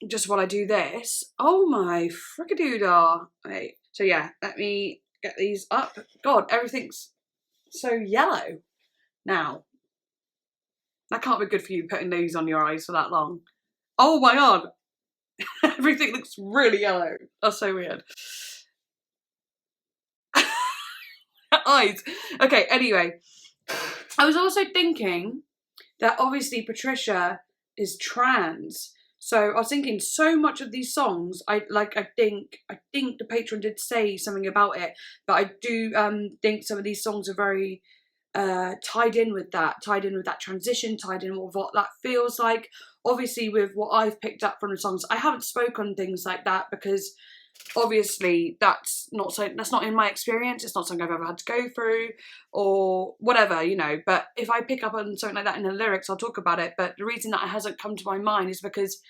Just while I do this. Oh my frickadoodle. Right. So yeah, let me get these up. God, everything's so yellow now. That can't be good for you, putting those on your eyes for that long. Oh my God. Everything looks really yellow. That's so weird. Eyes. Okay, anyway. I was also thinking that obviously Patricia is trans. So I was thinking so much of these songs, I think the patron did say something about it, but I do think some of these songs are very tied in with that transition, tied in with what that feels like. Obviously with what I've picked up from the songs, I haven't spoken on things like that because obviously that's not in my experience. It's not something I've ever had to go through or whatever, you know. But if I pick up on something like that in the lyrics, I'll talk about it. But the reason that it hasn't come to my mind is because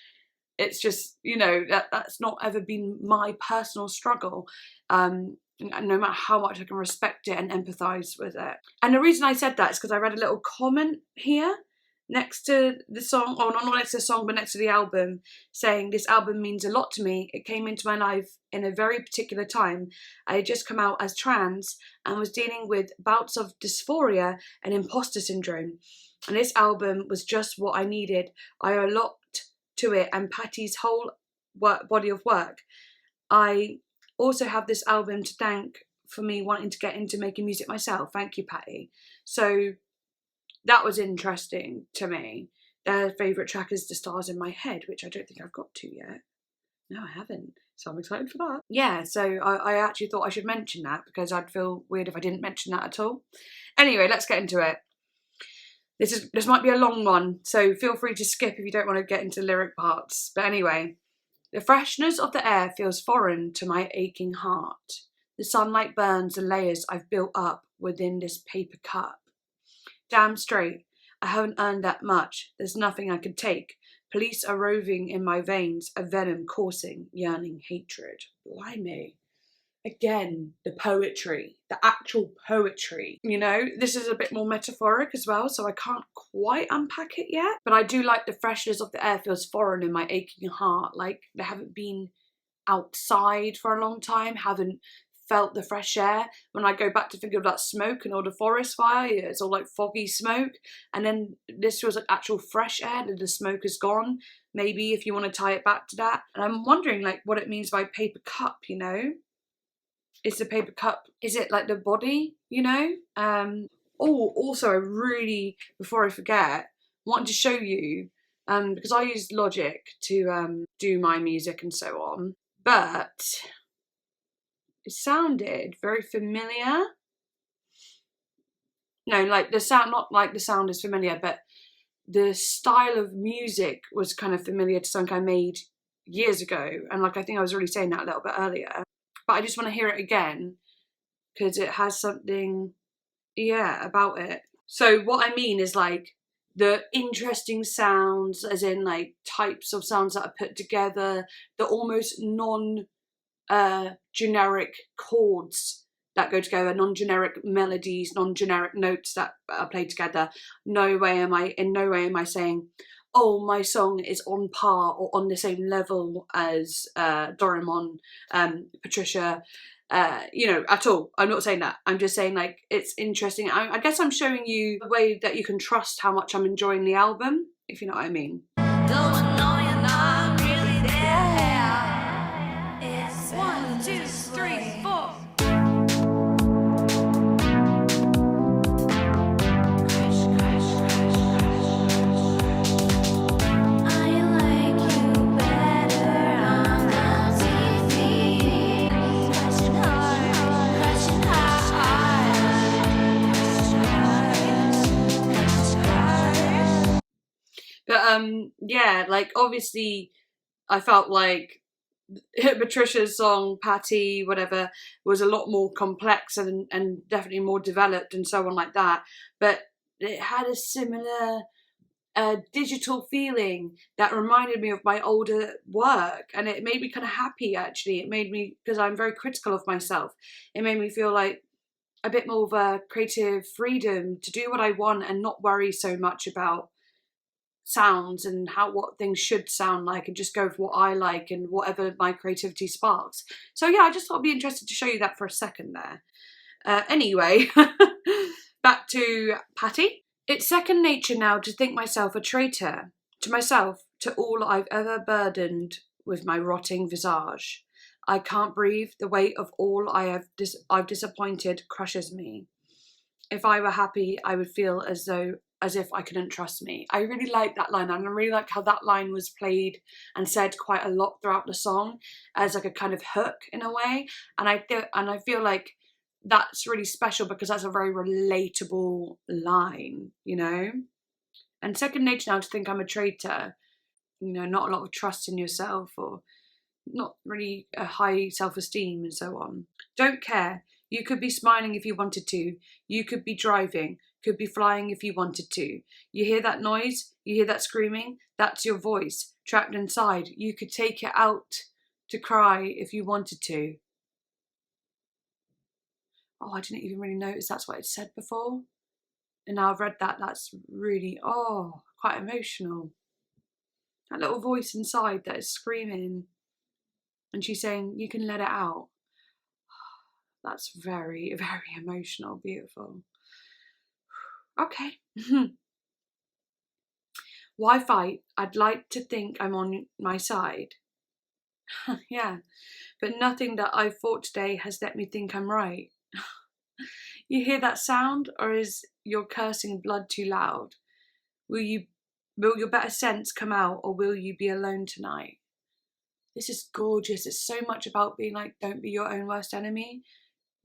it's just, you know, that's not ever been my personal struggle. No matter how much I can respect it and empathise with it. And the reason I said that is because I read a little comment here next to the song, or not next to the song, but next to the album, saying this album means a lot to me. It came into my life in a very particular time. I had just come out as trans and was dealing with bouts of dysphoria and imposter syndrome. And this album was just what I needed. I owe a lot to it and Patty's whole body of work. I also have this album to thank for me wanting to get into making music myself. Thank you, Patty. So that was interesting to me. Their favourite track is The Stars in My Head, which I don't think I've got to yet. No, I haven't. So I'm excited for that. Yeah, so I actually thought I should mention that because I'd feel weird if I didn't mention that at all. Anyway, let's get into it. This might be a long one, so feel free to skip if you don't want to get into lyric parts. But anyway, the freshness of the air feels foreign to my aching heart. The sunlight burns the layers I've built up within this paper cup. Damn straight, I haven't earned that much. There's nothing I could take. Police are roving in my veins, a venom coursing, yearning hatred. Blimey. Again, the poetry, the actual poetry. You know, this is a bit more metaphoric as well, so I can't quite unpack it yet. But I do like the freshness of the air feels foreign in my aching heart. Like they haven't been outside for a long time, haven't felt the fresh air. When I go back to think of that smoke and all the forest fire, it's all like foggy smoke. And then this was like actual fresh air, that the smoke is gone. Maybe if you want to tie it back to that. And I'm wondering like what it means by paper cup, you know? Is the paper cup, is it like the body, you know? Oh, also I really, before I forget, want to show you, because I use Logic to do my music and so on, but it sounded very familiar. No, like the sound, not like the sound is familiar, but the style of music was kind of familiar to something I made years ago. And like, I think I was already saying that a little bit earlier, but I just want to hear it again because it has something, yeah, about it. So what I mean is like the interesting sounds, as in like types of sounds that are put together, the almost non-generic chords that go together, non-generic melodies, non-generic notes that are played together. In no way am I saying, oh, my song is on par or on the same level as Doraemon, Patricia, you know, at all. I'm not saying that. I'm just saying like it's interesting. I guess I'm showing you a way that you can trust how much I'm enjoying the album, if you know what I mean. Don't know you're not really there. It's 1, 2, 3, 4. But yeah, like obviously I felt like Patricia's song, Patty, whatever, was a lot more complex and definitely more developed and so on like that. But it had a similar digital feeling that reminded me of my older work, and it made me kind of happy actually. It made me, because I'm very critical of myself, it made me feel like a bit more of a creative freedom to do what I want and not worry so much about sounds and what things should sound like, and just go for what I like and whatever my creativity sparks. So yeah, I just thought I'd be interested to show you that for a second there. Anyway, back to Patty. It's second nature now to think myself a traitor, to myself, to all I've ever burdened with my rotting visage. I can't breathe. The weight of all I've disappointed crushes me. If I were happy, I would feel as if I couldn't trust me. I really like that line, and I really like how that line was played and said quite a lot throughout the song as like a kind of hook in a way. And I feel like that's really special because that's a very relatable line, you know. And second nature now to think I'm a traitor, you know, not a lot of trust in yourself, or not really a high self-esteem and so on. Don't care. You could be smiling if you wanted to. You could be driving, could be flying if you wanted to. You hear that noise? You hear that screaming? That's your voice, trapped inside. You could take it out to cry if you wanted to. Oh, I didn't even really notice that's what it said before. And now I've read that, that's really, quite emotional. That little voice inside that is screaming. And she's saying, you can let it out. That's very, very emotional, beautiful. Okay. Why fight? I'd like to think I'm on my side. Yeah, but nothing that I've fought today has let me think I'm right. You hear that sound, or is your cursing blood too loud? Will your better sense come out, or will you be alone tonight? This is gorgeous. It's so much about being like, don't be your own worst enemy.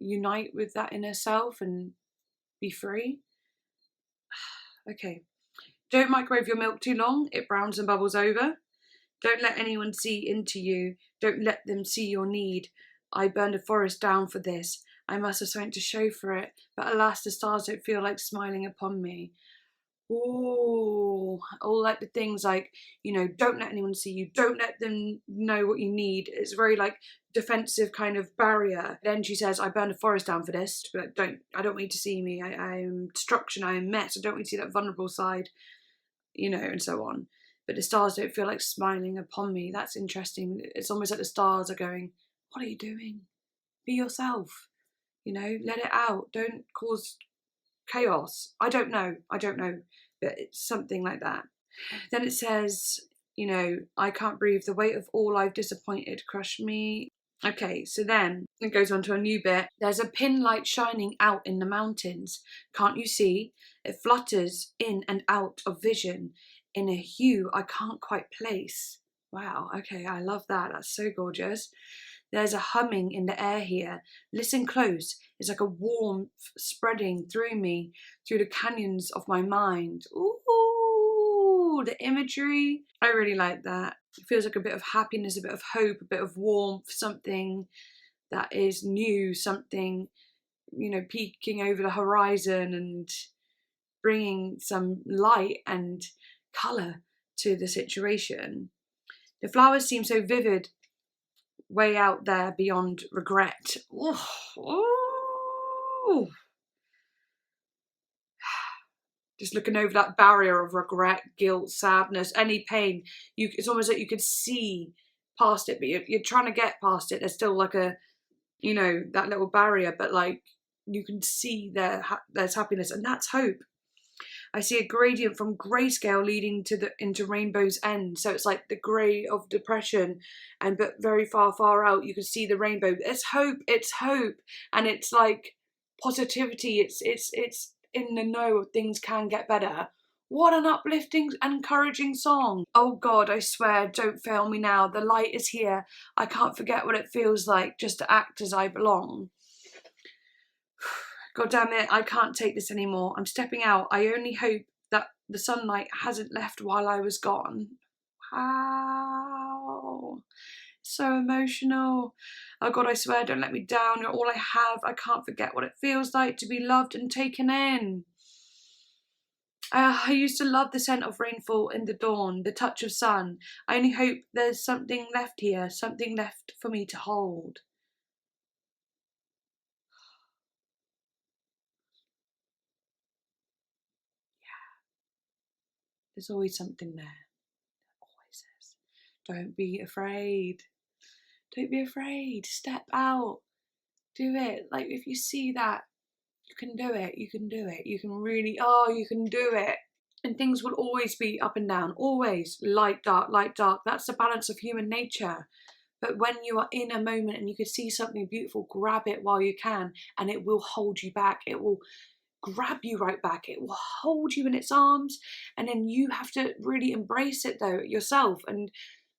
Unite with that inner self and be free. Okay. Don't microwave your milk too long. It browns and bubbles over. Don't let anyone see into you. Don't let them see your need. I burned a forest down for this. I must have something to show for it. But alas, the stars don't feel like smiling upon me. Ooh, all like the things like, you know, don't let anyone see you, don't let them know what you need. It's very like defensive kind of barrier. Then she says, I burned a forest down for this, but I don't want you to see me. I am destruction, I am mess, I don't want you to see that vulnerable side, you know, and so on. But the stars don't feel like smiling upon me. That's interesting. It's almost like the stars are going, what are you doing? Be yourself, you know, let it out. Don't cause chaos. I don't know, but it's something like that. Then it says, you know, I can't breathe. The weight of all I've disappointed crushed me. Okay, so then it goes on to a new bit. There's a pin light shining out in the mountains. Can't you see? It flutters in and out of vision in a hue I can't quite place. Wow, okay, I love that. That's so gorgeous. There's a humming in the air here. Listen close. It's like a warmth spreading through me, through the canyons of my mind. Ooh, the imagery. I really like that. It feels like a bit of happiness, a bit of hope, a bit of warmth, something that is new, something, you know, peeking over the horizon and bringing some light and colour to the situation. The flowers seem so vivid, way out there beyond regret. Ooh. Just looking over that barrier of regret, guilt, sadness, any pain. It's almost like you could see past it, but you're trying to get past it. There's still like a, you know, that little barrier, but like you can see there's happiness, and that's hope. I see a gradient from grayscale leading into rainbow's end. So it's like the grey of depression, but very far, far out, you can see the rainbow. It's hope, and it's like positivity. It's in the know of things can get better. What an uplifting, encouraging song. Oh God, I swear, don't fail me now. The light is here. I can't forget what it feels like just to act as I belong. God damn it, I can't take this anymore. I'm stepping out. I only hope that the sunlight hasn't left while I was gone. Wow. So emotional. Oh God, I swear, don't let me down. You're all I have. I can't forget what it feels like to be loved and taken in. I used to love the scent of rainfall in the dawn, the touch of sun. I only hope there's something left here, something left for me to hold. There's always something there. Always is. Don't be afraid. Don't be afraid. Step out. Do it. Like if you see that, you can do it. You can do it. You can really, you can do it. And things will always be up and down, always light, dark, light, dark. That's the balance of human nature. But when you are in a moment and you can see something beautiful, grab it while you can, and it will hold you back. It will grab you right back. It will hold you in its arms, and then you have to really embrace it though yourself and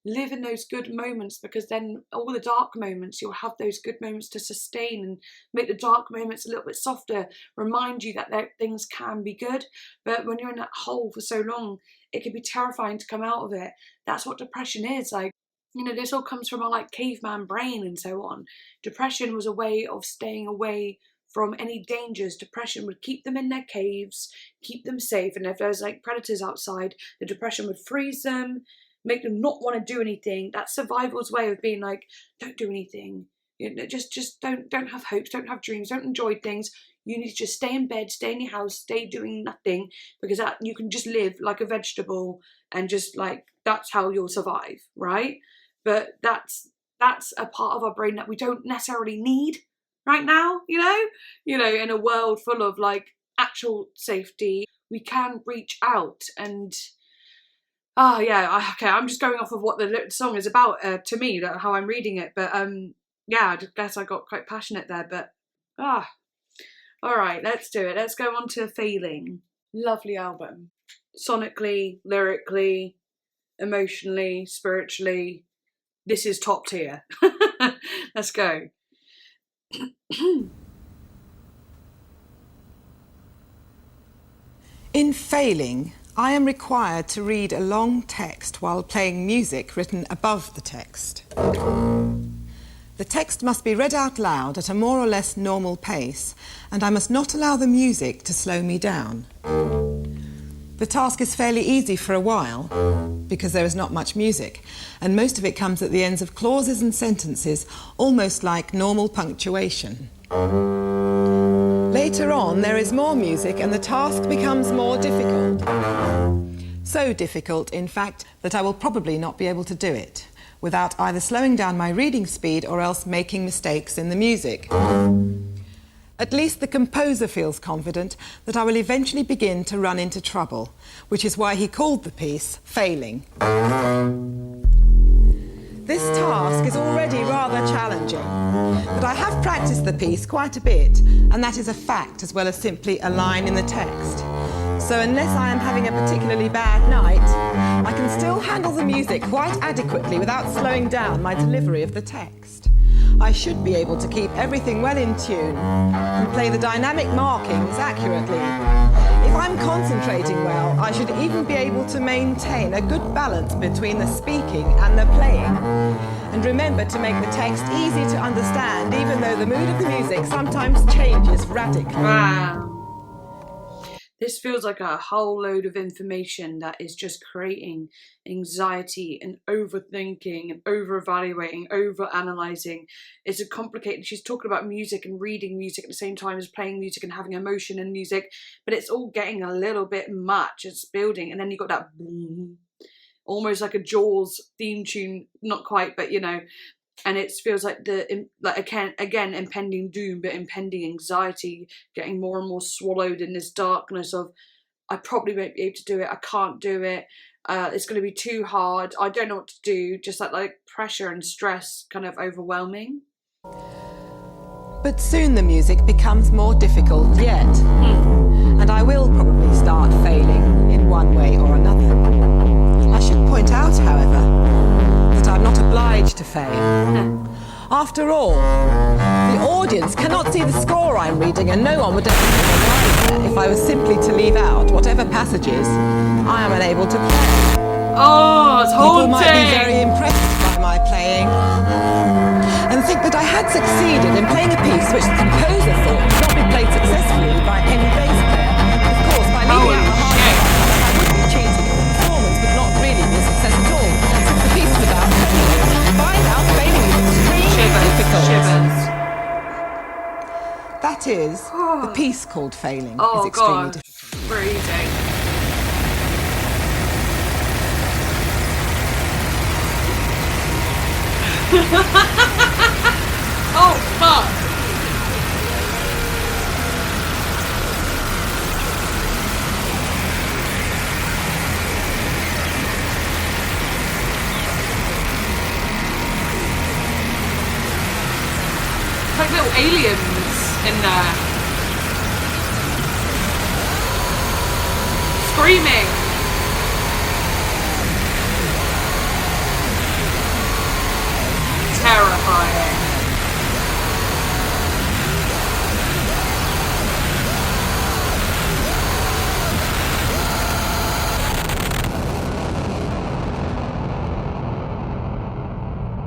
live in those good moments, because then all the dark moments, you'll have those good moments to sustain and make the dark moments a little bit softer, remind you that things can be good. But when you're in that hole for so long, it can be terrifying to come out of it. That's what depression is. Like, you know, this all comes from our like caveman brain and so on. Depression was a way of staying away from any dangers. Depression would keep them in their caves, keep them safe, and if there's like predators outside, the depression would freeze them, make them not want to do anything. That's survival's way of being like, don't do anything. You know, just don't have hopes, don't have dreams, don't enjoy things. You need to just stay in bed, stay in your house, stay doing nothing, because that you can just live like a vegetable and just like that's how you'll survive, right? But that's a part of our brain that we don't necessarily need right now, you know, in a world full of like actual safety, we can reach out and okay, I'm just going off of what the song is about to me, how I'm reading it, but yeah, I guess I got quite passionate there, but all right, let's do it. Let's go on to Failing. Lovely album, sonically, lyrically, emotionally, spiritually. This is top tier. Let's go. In Failing, I am required to read a long text while playing music written above the text. The text must be read out loud at a more or less normal pace, and I must not allow the music to slow me down. The task is fairly easy for a while, because there is not much music, and most of it comes at the ends of clauses and sentences, almost like normal punctuation. Later on, there is more music and the task becomes more difficult. So difficult, in fact, that I will probably not be able to do it, without either slowing down my reading speed or else making mistakes in the music. At least the composer feels confident that I will eventually begin to run into trouble, which is why he called the piece Failing. This task is already rather challenging, but I have practiced the piece quite a bit, and that is a fact as well as simply a line in the text. So unless I am having a particularly bad night, I can still handle the music quite adequately without slowing down my delivery of the text. I should be able to keep everything well in tune and play the dynamic markings accurately. If I'm concentrating well, I should even be able to maintain a good balance between the speaking and the playing. And remember to make the text easy to understand, even though the mood of the music sometimes changes radically. Wow. This feels like a whole load of information that is just creating anxiety and overthinking and over-evaluating, over-analysing. It's a complicated, she's talking about music and reading music at the same time as playing music and having emotion in music, but it's all getting a little bit much. It's building, and then you've got that boom, almost like a Jaws theme tune, not quite, but you know, and it feels like again impending doom, but impending anxiety, getting more and more swallowed in this darkness of I probably won't be able to do it, I can't do it, it's going to be too hard, I don't know what to do, just like pressure and stress kind of overwhelming. But soon the music becomes more difficult yet, and I will probably start failing in one way or another. I should point out, however, that I'm not obliged to fail. After all, the audience cannot see the score I'm reading, and no one would ever know if I was simply to leave out whatever passages I am unable to play. Oh, it's haunting! People might be very impressed by my playing and think that I had succeeded in playing a piece which the composer thought could not be played successfully by any bass player. Of course, by leaving out the hard part, I would be cheating, and the performance would not really be a success at all, since the piece is about failing. Find out failing is extremely difficult. That is, the piece called Failing is extremely difficult. Freezing. Oh, fuck! aliens in there. Screaming. Terrifying.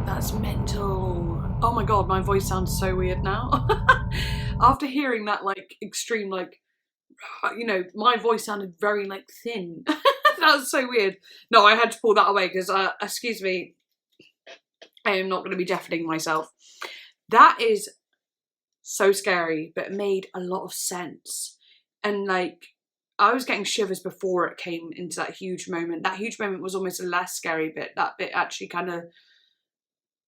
That's mental. Oh my god, my voice sounds so weird now. After hearing that, like, extreme, like, you know, my voice sounded very, like, thin. That was so weird. No, I had to pull that away because, excuse me, I am not going to be deafening myself. That is so scary, but it made a lot of sense. And, like, I was getting shivers before it came into that huge moment. That huge moment was almost a less scary bit. That bit actually kind of,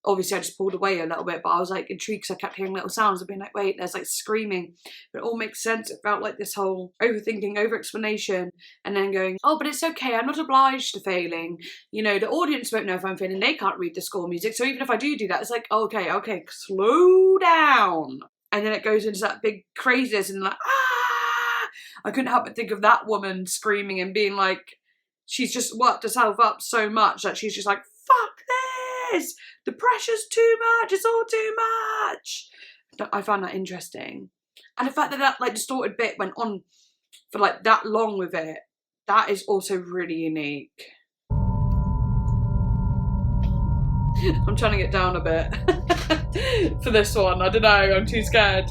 obviously I just pulled away a little bit, but I was like intrigued because I kept hearing little sounds of being like, wait, there's like screaming. But it all makes sense. It felt like this whole overthinking, over-explanation, and then going, oh, but it's okay, I'm not obliged to failing. You know, the audience won't know if I'm failing, they can't read the score music, so even if I do that, it's like, okay, slow down. And then it goes into that big craziness and like, ah! I couldn't help but think of that woman screaming and being like, she's just worked herself up so much that she's just like, fuck this! The pressure's too much, it's all too much. I found that interesting. And the fact that that like distorted bit went on for like that long with it, that is also really unique. I'm trying to get down a bit for this one. I don't know, I'm too scared.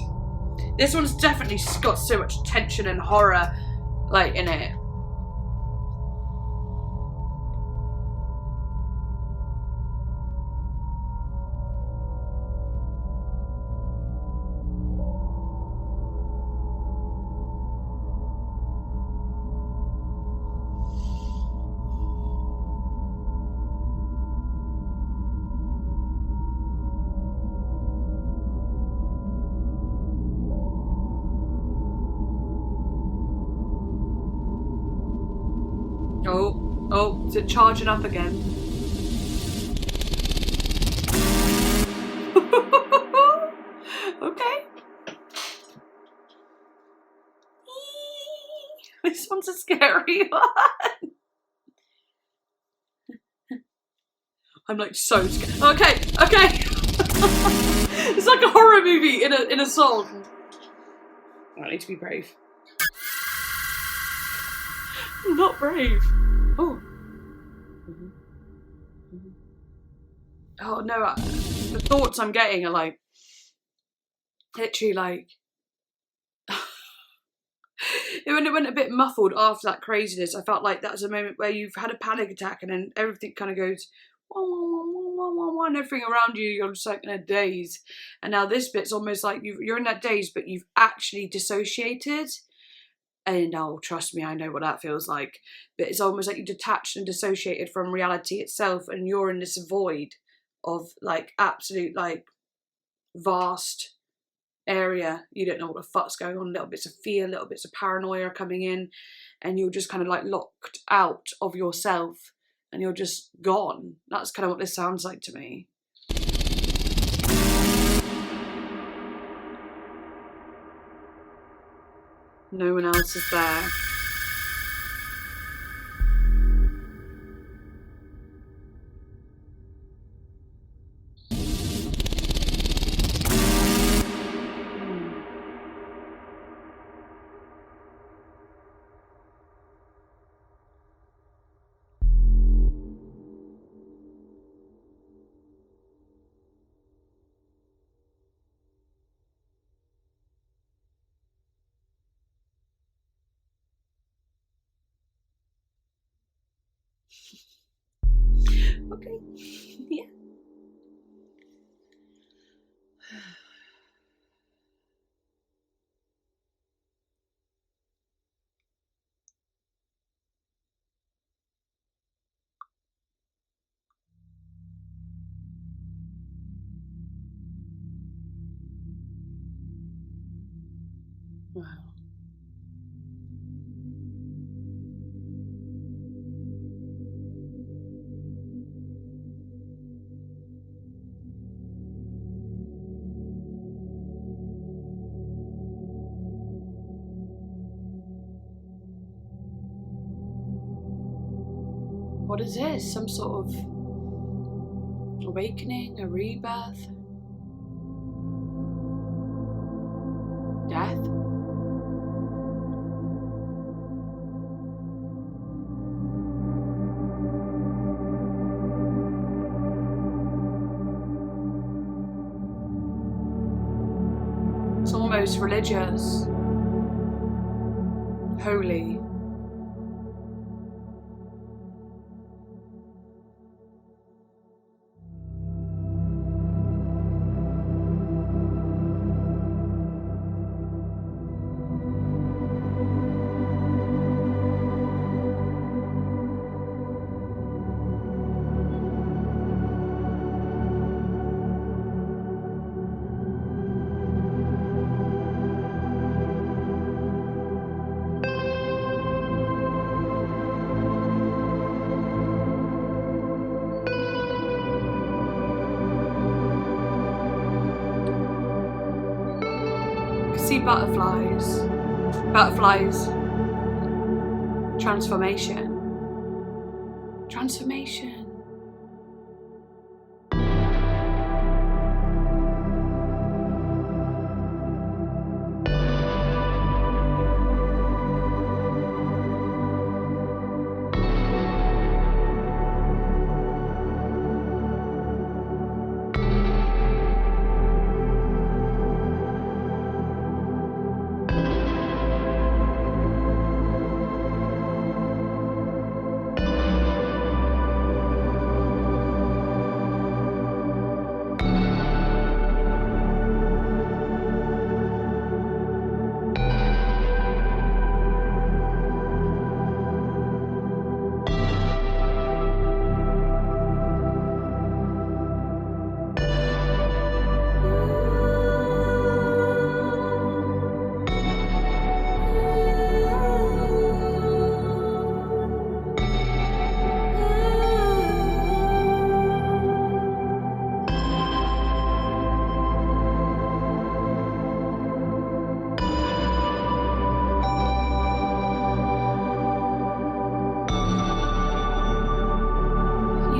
This one's definitely got so much tension and horror like in it. Oh, is it charging up again? Okay. This one's a scary one. I'm like so scared. Okay. It's like a horror movie in a song. I need to be brave. I'm not brave. Oh. Oh no, the thoughts I'm getting are like, literally like, when it went a bit muffled after that craziness, I felt like that was a moment where you've had a panic attack and then everything kind of goes, wah, wah, wah, wah, wah, and everything around you, you're just like in a daze. And now this bit's almost like you're in that daze, but you've actually dissociated. And oh, trust me, I know what that feels like. But it's almost like you detached and dissociated from reality itself, and you're in this void of like absolute like vast area. You don't know what the fuck's going on. Little bits of fear, little bits of paranoia coming in, and you're just kind of like locked out of yourself, and you're just gone. That's kind of what this sounds like to me. No one else is there. Okay, yeah. Wow. What is this? Some sort of awakening, a rebirth? Death? It's almost religious, holy. See butterflies. Butterflies. Transformation. Transformation.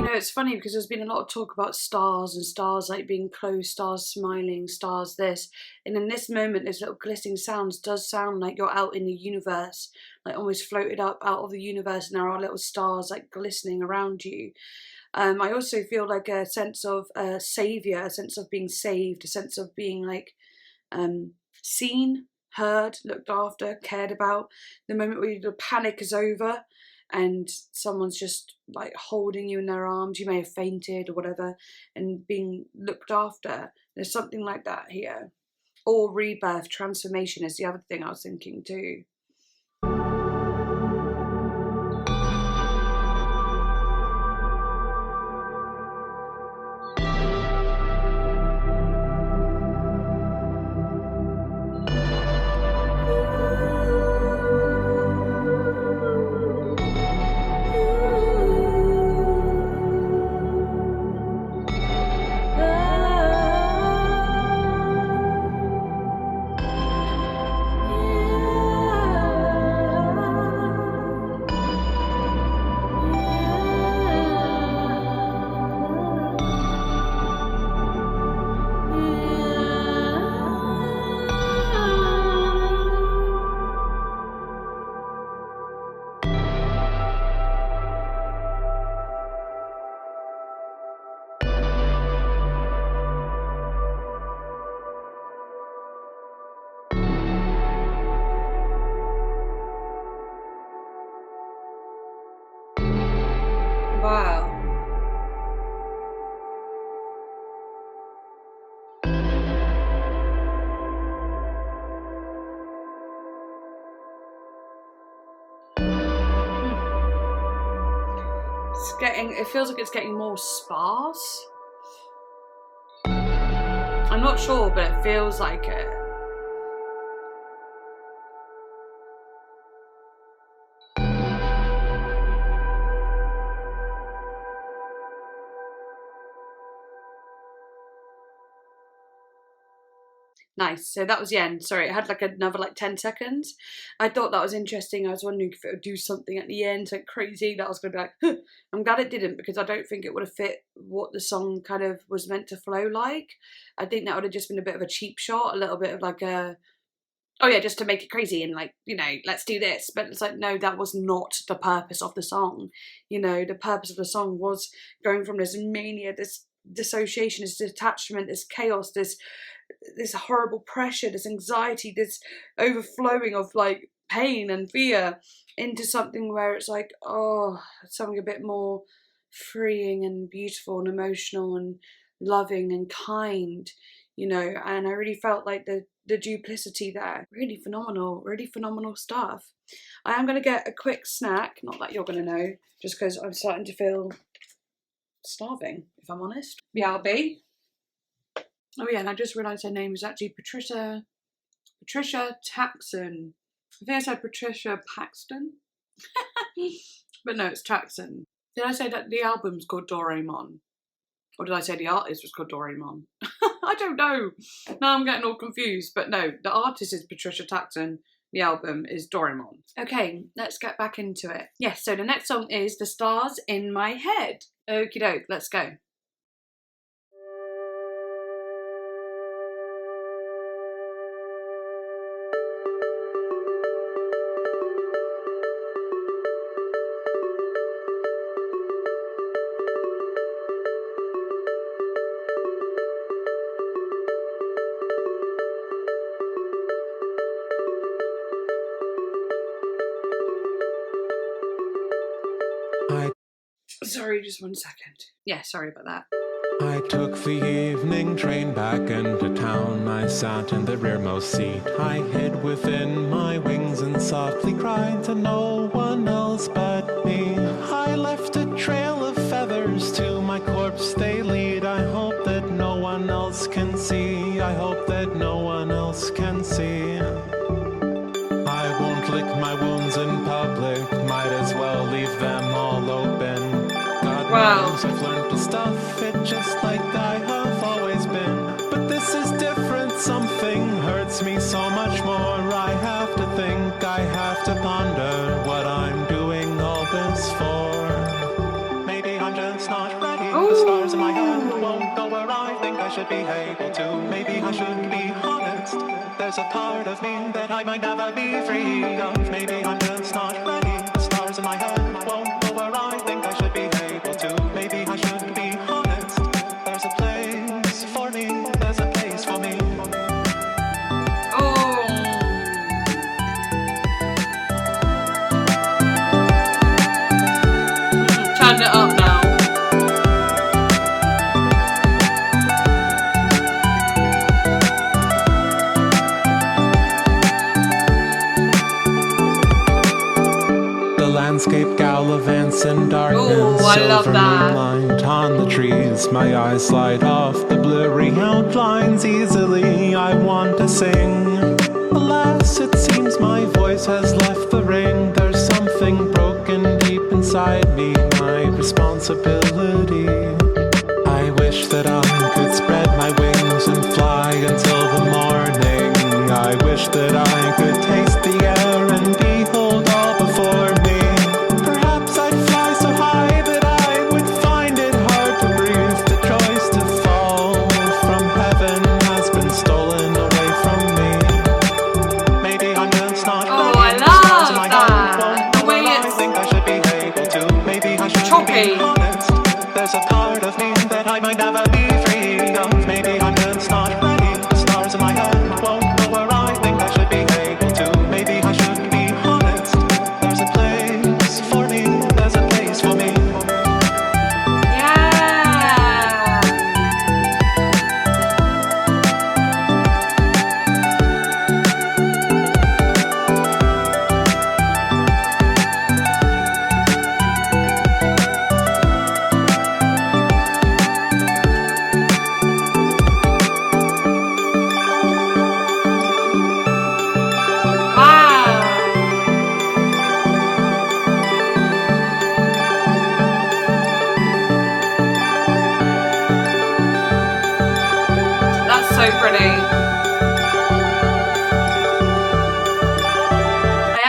It's funny because there's been a lot of talk about stars and stars like being closed, stars smiling, stars this, and in this moment this little glistening sounds does sound like you're out in the universe, like almost floated up out of the universe, and there are little stars like glistening around you. I also feel like a sense of saviour, a sense of being saved, a sense of being like seen, heard, looked after, cared about. The moment where the panic is over and someone's just like holding you in their arms, you may have fainted or whatever, and being looked after. There's something like that here. Or rebirth, transformation is the other thing I was thinking too. Wow. It feels like it's getting more sparse. I'm not sure, but it feels like it. Nice. So that was the end. Sorry, it had like another like 10 seconds. I thought that was interesting. I was wondering if it would do something at the end, so crazy that I was going to be like, huh. I'm glad it didn't, because I don't think it would have fit what the song kind of was meant to flow like. I think that would have just been a bit of a cheap shot, a little bit of like a, oh yeah, just to make it crazy and like, you know, let's do this. But it's like, no, that was not the purpose of the song. You know, the purpose of the song was going from this mania, this dissociation, this detachment, this chaos, this horrible pressure, this anxiety, this overflowing of like pain and fear into something where it's like, oh, something a bit more freeing and beautiful and emotional and loving and kind, you know. And I really felt like the duplicity there. Really phenomenal stuff. I am going to get a quick snack, not that you're going to know, just because I'm starting to feel starving, if I'm honest. BRB. Oh yeah, and I just realised her name is actually Patricia Taxxon. I think I said Patricia Paxton. But no, it's Taxxon. Did I say that the album's called Doraemon? Or did I say the artist was called Doraemon? I don't know. Now I'm getting all confused. But no, the artist is Patricia Taxxon. The album is Doraemon. Okay, let's get back into it. Yes, so the next song is The Stars in My Head. Okie doke, let's go. Sorry, just 1 second. Yeah, sorry about that. I took the evening train back into town. I sat in the rearmost seat. I hid within my wings and softly cried to no one else but me. I left a trail of feathers to my corpse they lead. I hope that no one else can see. I hope that no one else can see. I won't lick my wounds in public. Might as well leave them all open. Wow. I've learned to stuff it just like I have always been. But this is different, something hurts me so much more. I have to think, I have to ponder what I'm doing all this for. Maybe I'm just not ready. Ooh. The stars in my head won't go where I think I should be able to. Maybe I should be honest. There's a part of me that I might never be free of. Maybe I'm just not ready. The stars in my head won't go where I think I should be able to. Maybe I should be honest. There's a place for me. There's a place for me. Oh. Turn it up now. Landscape gallivants in darkness. Ooh, I love silver that. moonlight on the trees. My eyes slide off the blurry outlines easily. I want to sing. Alas, it seems my voice has left the ring. There's something broken deep inside me. My responsibility. I wish that I could spread my wings and fly until the morning. I wish that I could taste the air and behold all before me. There's a part of me that I might never be free of. Maybe I'm just not ready. The stars in my head won't go where I think I should be able to. Maybe I should be honest. There's a place for me. There's a place for me.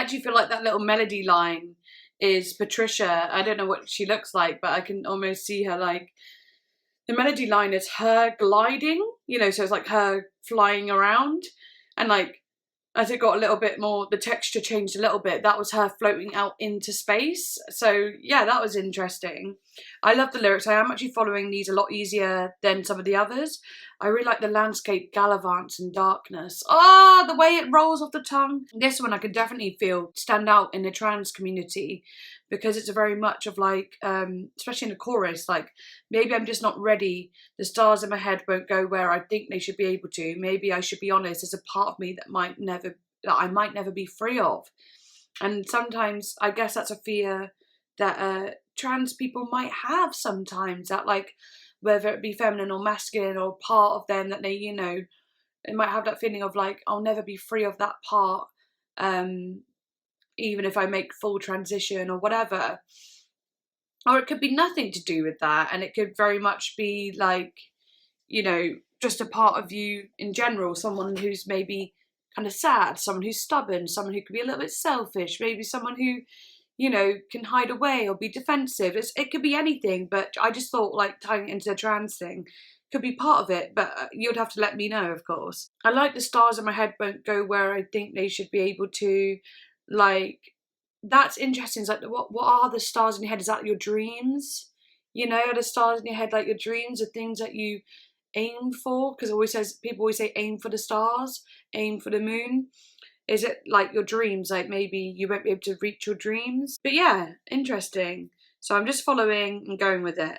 actually feel like that little melody line is Patricia. I don't know what she looks like, but I can almost see her like, the melody line is her gliding, you know, so it's like her flying around. And like, as it got a little bit more, the texture changed a little bit, that was her floating out into space. So yeah, that was interesting. I love the lyrics. I am actually following these a lot easier than some of the others. I really like the landscape gallivants in darkness. Ah, the way it rolls off the tongue. This one I could definitely feel stand out in the trans community, because it's a very much of like, especially in the chorus, like, maybe I'm just not ready. The stars in my head won't go where I think they should be able to. Maybe I should be honest. There's a part of me that I might never be free of. And sometimes I guess that's a fear that trans people might have sometimes, that like, whether it be feminine or masculine or part of them that they, you know, they might have that feeling of like, I'll never be free of that part, even if I make full transition or whatever. Or it could be nothing to do with that, and it could very much be like, you know, just a part of you in general, someone who's maybe kind of sad, someone who's stubborn, someone who could be a little bit selfish, maybe someone who, you know, can hide away or be defensive. It could be anything, but I just thought like tying it into the trans thing could be part of it, but you'd have to let me know, of course. I like the stars in my head won't go where I think they should be able to. Like, that's interesting. It's like, what are the stars in your head? Is that your dreams? You know, are the stars in your head like your dreams, the things that you aim for? Because people always say aim for the stars, aim for the moon. Is it like your dreams? Like maybe you won't be able to reach your dreams. But yeah, interesting. So I'm just following and going with it.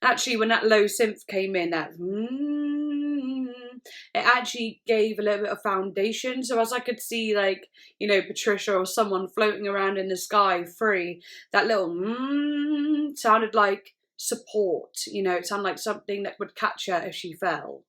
Actually, when that low synth came in, that it actually gave a little bit of foundation. So as I could see, like, you know, Patricia or someone floating around in the sky free, that little sounded like support. You know, it sounded like something that would catch her if she fell.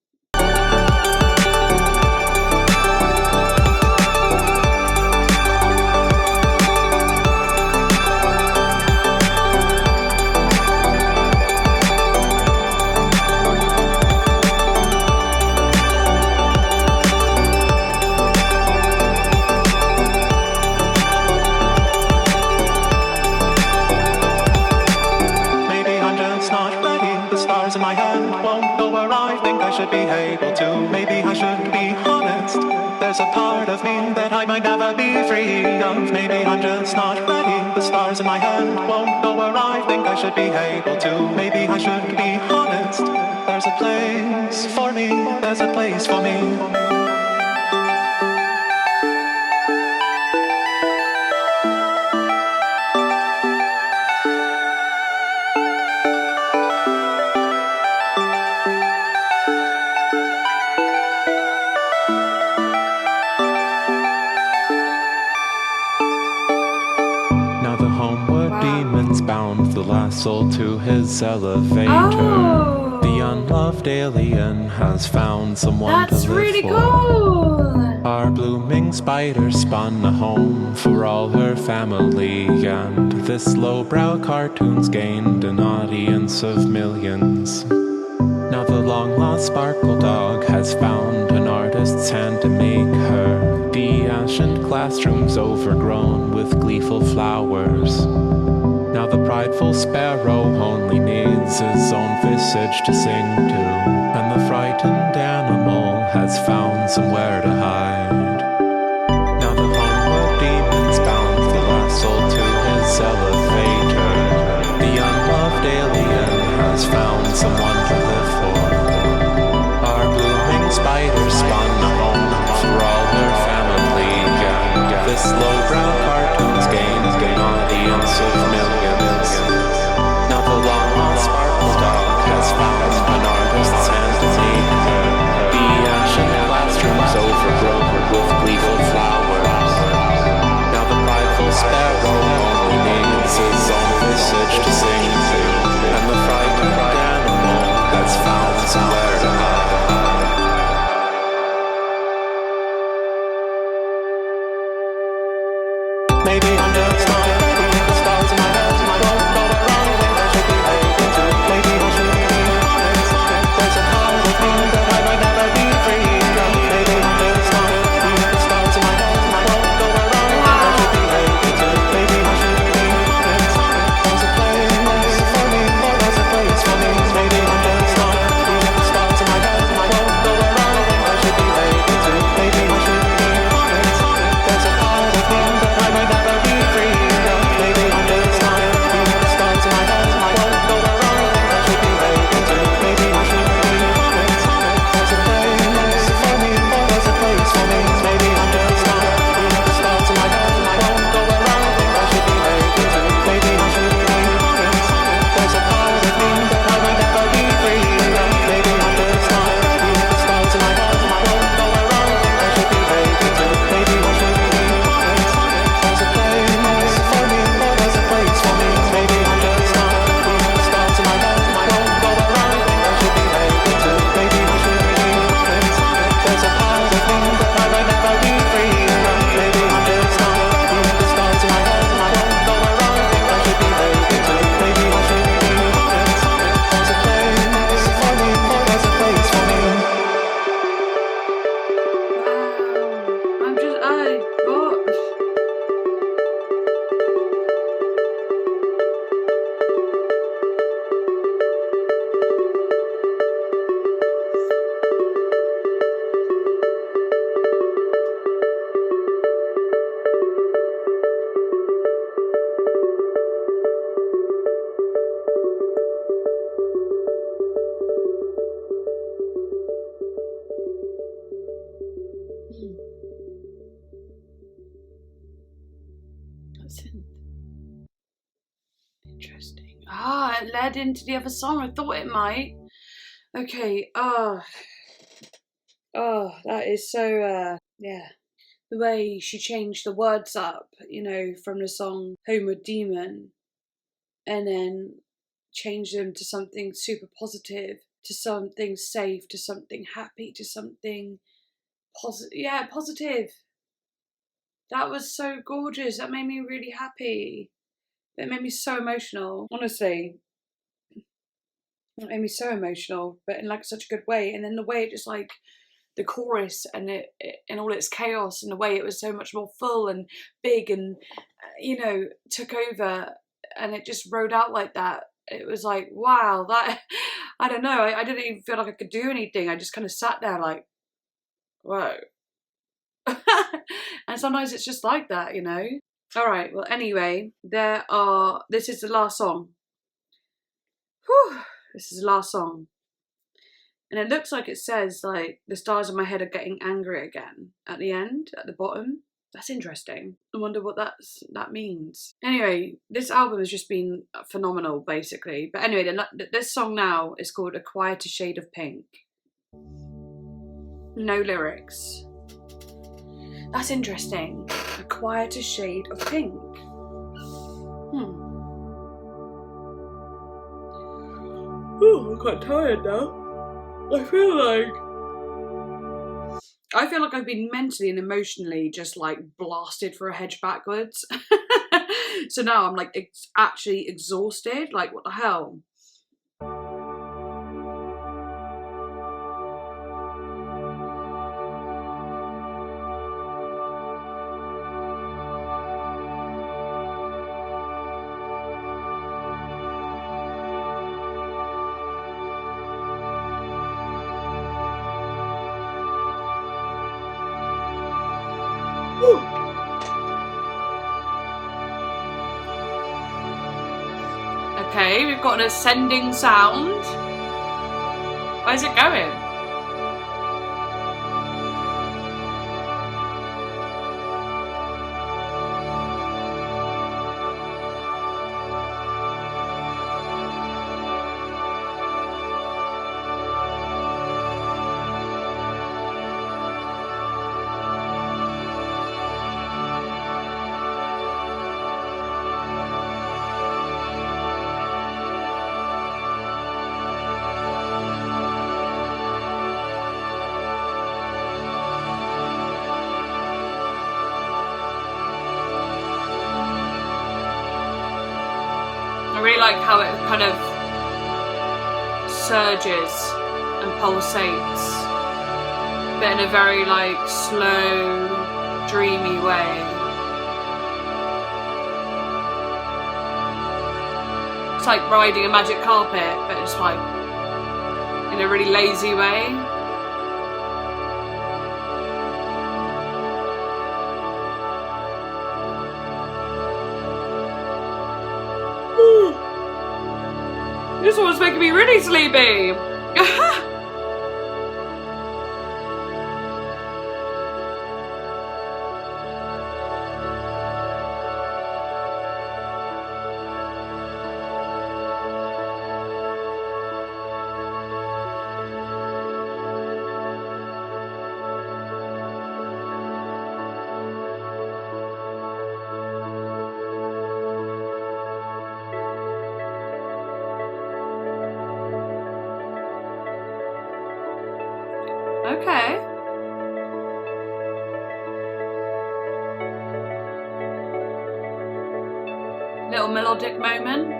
In my hand won't go where I think I should be able to. Maybe I should be honest. There's a part of me that I might never be free of. Maybe I'm just not ready. The stars in my hand won't go where I think I should be able to. Maybe I should be honest. There's a place for me. There's a place for me. Homeward Demon's bound the last soul to his elevator. Oh. The unloved alien has found someone to live really for. Cool. Our blooming spider spun a home for all her family, and this lowbrow cartoon's gained an audience of millions. Now the long-lost sparkle dog has found an artist's hand to make her. The ancient classroom's overgrown with gleeful flowers. Now the prideful sparrow only needs his own visage to sing to, and the frightened animal has found somewhere to hide. Now the homeward demon's bound the last soul to his elevator. The unloved alien has found someone to live for. Our blooming spider spun a home for all her family, and this lowbrow cartoon's gained an audience of millions. Now the long-lost sparkle interesting. Ah, it led into the other song. I thought it might. Okay. Oh, that is so. Yeah. The way she changed the words up, you know, from the song Homeward Demon, and then changed them to something super positive, to something safe, to something happy, to something positive. Yeah, positive. That was so gorgeous. That made me really happy. It made me so emotional. Honestly, it made me so emotional, but in like such a good way. And then the way it just like the chorus and it and all its chaos and the way it was so much more full and big and you know, took over and it just rode out like that. It was like, wow, that I don't know, I didn't even feel like I could do anything. I just kind of sat there like, whoa. And sometimes it's just like that, you know. All right, well, anyway, this is the last song. Whew, this is the last song. And it looks like it says, like, the stars in my head are getting angry again at the end, at the bottom. That's interesting. I wonder what that means. Anyway, this album has just been phenomenal, basically. But anyway, this song now is called A Quieter Shade of Pink. No lyrics. That's interesting. A Quieter Shade of Pink. Oh, I'm quite tired now. I feel like I've been mentally and emotionally just like blasted for a hedge backwards. So now I'm like actually exhausted. Like, what the hell? Okay, we've got an ascending sound. Where's it going? I really like how it kind of surges and pulsates, but in a very like slow, dreamy way. It's like riding a magic carpet, but it's like in a really lazy way. This one's making me really sleepy. Okay. Little melodic moment.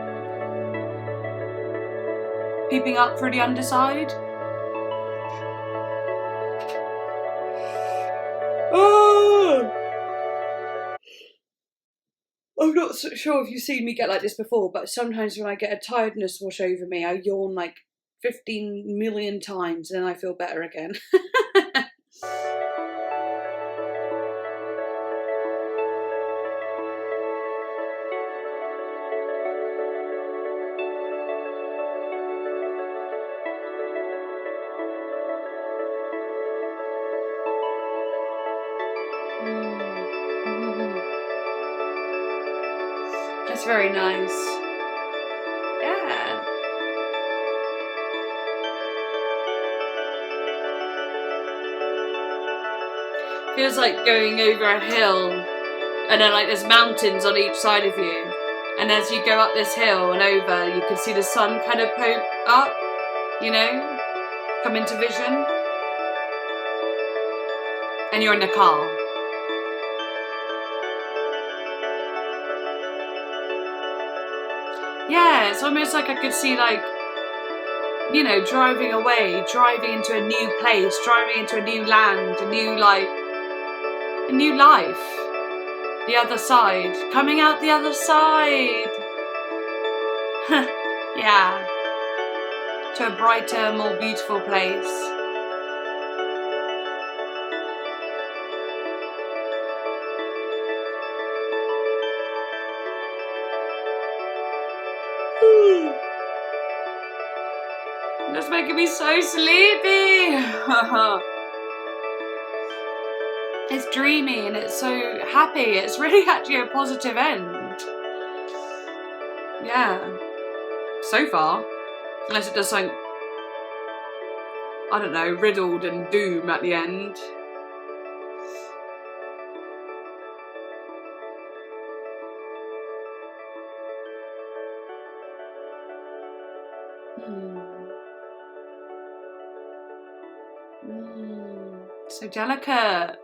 Peeping up through the underside. Oh! I'm not so sure if you've seen me get like this before, but sometimes when I get a tiredness wash over me, I yawn like 15 million times and then I feel better again. That's very nice. Feels like going over a hill, and then like there's mountains on each side of you, and as you go up this hill and over, you can see the sun kind of poke up, you know, come into vision, and you're in a car. Yeah, it's almost like I could see, like, you know, driving away, driving into a new place, driving into a new land, a new life. The other side, coming out the other side. Yeah, to a brighter, more beautiful place. That's making me so sleepy. It's dreamy and it's so happy. It's really actually a positive end. Yeah. So far. Unless it does something, I don't know, riddled and doom at the end. So delicate.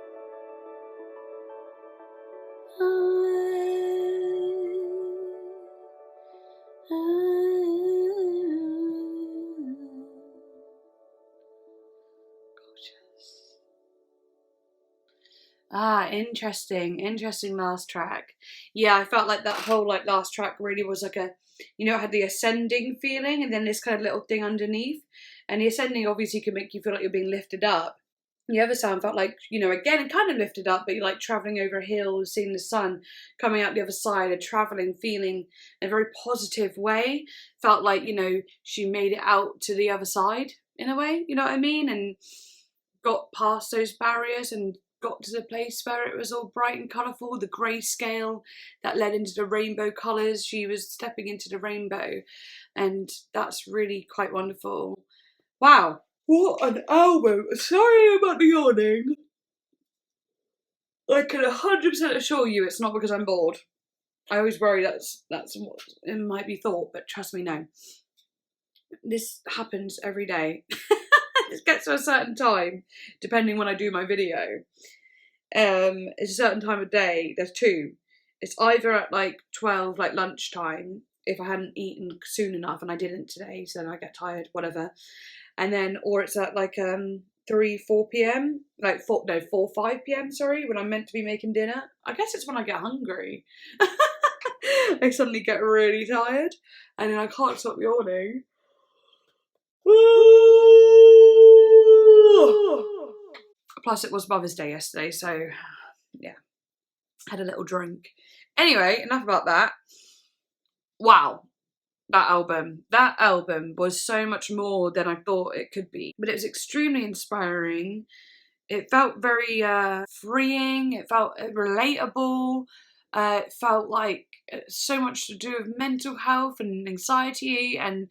Ah, interesting last track. Yeah, I felt like that whole like last track really was like a, you know, it had the ascending feeling and then this kind of little thing underneath. And the ascending obviously can make you feel like you're being lifted up. The other sound felt like, you know, again, it kind of lifted up, but you're like travelling over hills, seeing the sun coming out the other side, a travelling feeling in a very positive way. Felt like, you know, she made it out to the other side in a way, you know what I mean? And got past those barriers and got to the place where it was all bright and colourful, the grayscale that led into the rainbow colours. She was stepping into the rainbow, and that's really quite wonderful. Wow. What an album! Sorry about the yawning. I can 100% assure you it's not because I'm bored. I always worry that's what it might be thought, but trust me, no. This happens every day. It gets to a certain time, depending when I do my video. It's a certain time of day. There's two. It's either at like 12, like lunchtime, if I hadn't eaten soon enough, and I didn't today, so then I get tired, whatever. And then, or it's at like 3, 4 p.m, like 4, 5 p.m, sorry, when I'm meant to be making dinner. I guess it's when I get hungry. I suddenly get really tired, and then I can't stop yawning. Plus it was Mother's Day yesterday, so yeah, had a little drink. Anyway, enough about that. Wow. That album was so much more than I thought it could be. But it was extremely inspiring. It felt very freeing. It felt relatable. It felt like so much to do with mental health and anxiety and,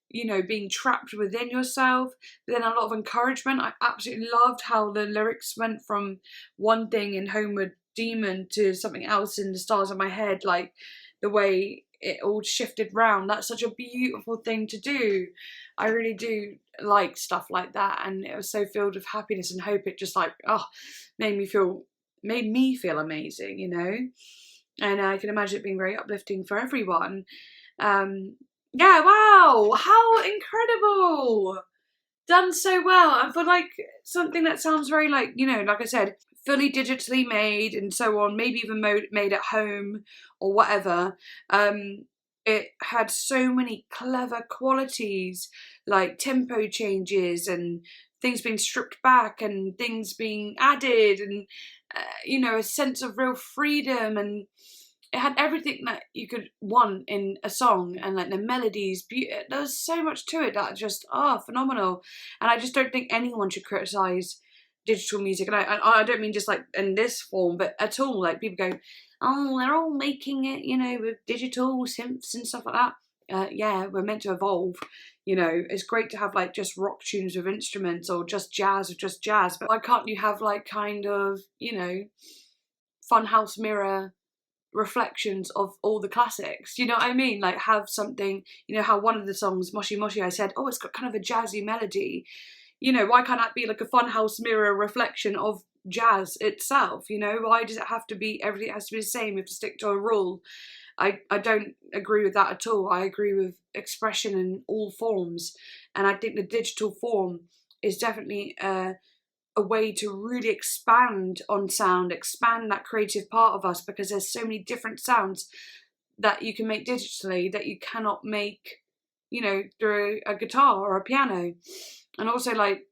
you know, being trapped within yourself. But then a lot of encouragement. I absolutely loved how the lyrics went from one thing in Homeward Demon to something else in The Stars in My Head. Like the way it all shifted round. That's such a beautiful thing to do. I really do like stuff like that, and it was so filled with happiness and hope. It just like, oh, made me feel amazing, you know. And I can imagine it being very uplifting for everyone. Yeah, wow, how incredible. Done so well. And for like something that sounds very like, you know, like I said, fully digitally made and so on, maybe even made at home or whatever. It had so many clever qualities, like tempo changes and things being stripped back and things being added, and you know, a sense of real freedom, and it had everything that you could want in a song, and like the melodies, there was so much to it that just, phenomenal. And I just don't think anyone should criticise digital music, and I don't mean just like in this form, but at all. Like people go, oh, they're all making it, you know, with digital synths and stuff like that. yeah, we're meant to evolve. You know, it's great to have like just rock tunes with instruments, or just jazz with just jazz, but why can't you have like kind of, you know, funhouse mirror reflections of all the classics? You know what I mean? Like have something, you know how one of the songs, Moshi Moshi, I said, oh, it's got kind of a jazzy melody. You know, why can't that be like a funhouse mirror reflection of jazz itself? You know, why does it have to be, everything has to be the same, you have to stick to a rule? I don't agree with that at all. I agree with expression in all forms, and I think the digital form is definitely a way to really expand on sound, expand that creative part of us, because there's so many different sounds that you can make digitally that you cannot make, you know, through a guitar or a piano. And also, like,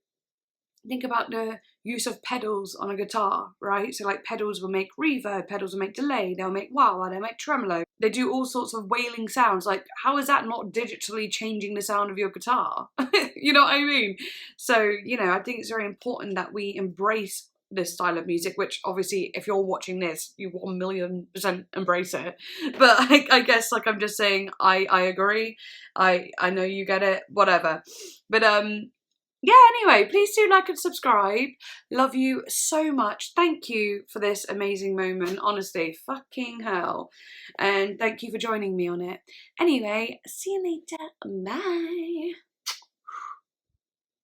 think about the use of pedals on a guitar, right? So like pedals will make reverb, pedals will make delay, they'll make wah-wah, they'll make tremolo. They do all sorts of wailing sounds. Like, how is that not digitally changing the sound of your guitar? You know what I mean? So, you know, I think it's very important that we embrace this style of music, which obviously if you're watching this, you 1,000,000% embrace it. But I guess, like, I'm just saying, I agree. I know you get it, whatever. But yeah, anyway, please do like and subscribe. Love you so much. Thank you for this amazing moment. Honestly, fucking hell. And thank you for joining me on it. Anyway, see you later. Bye.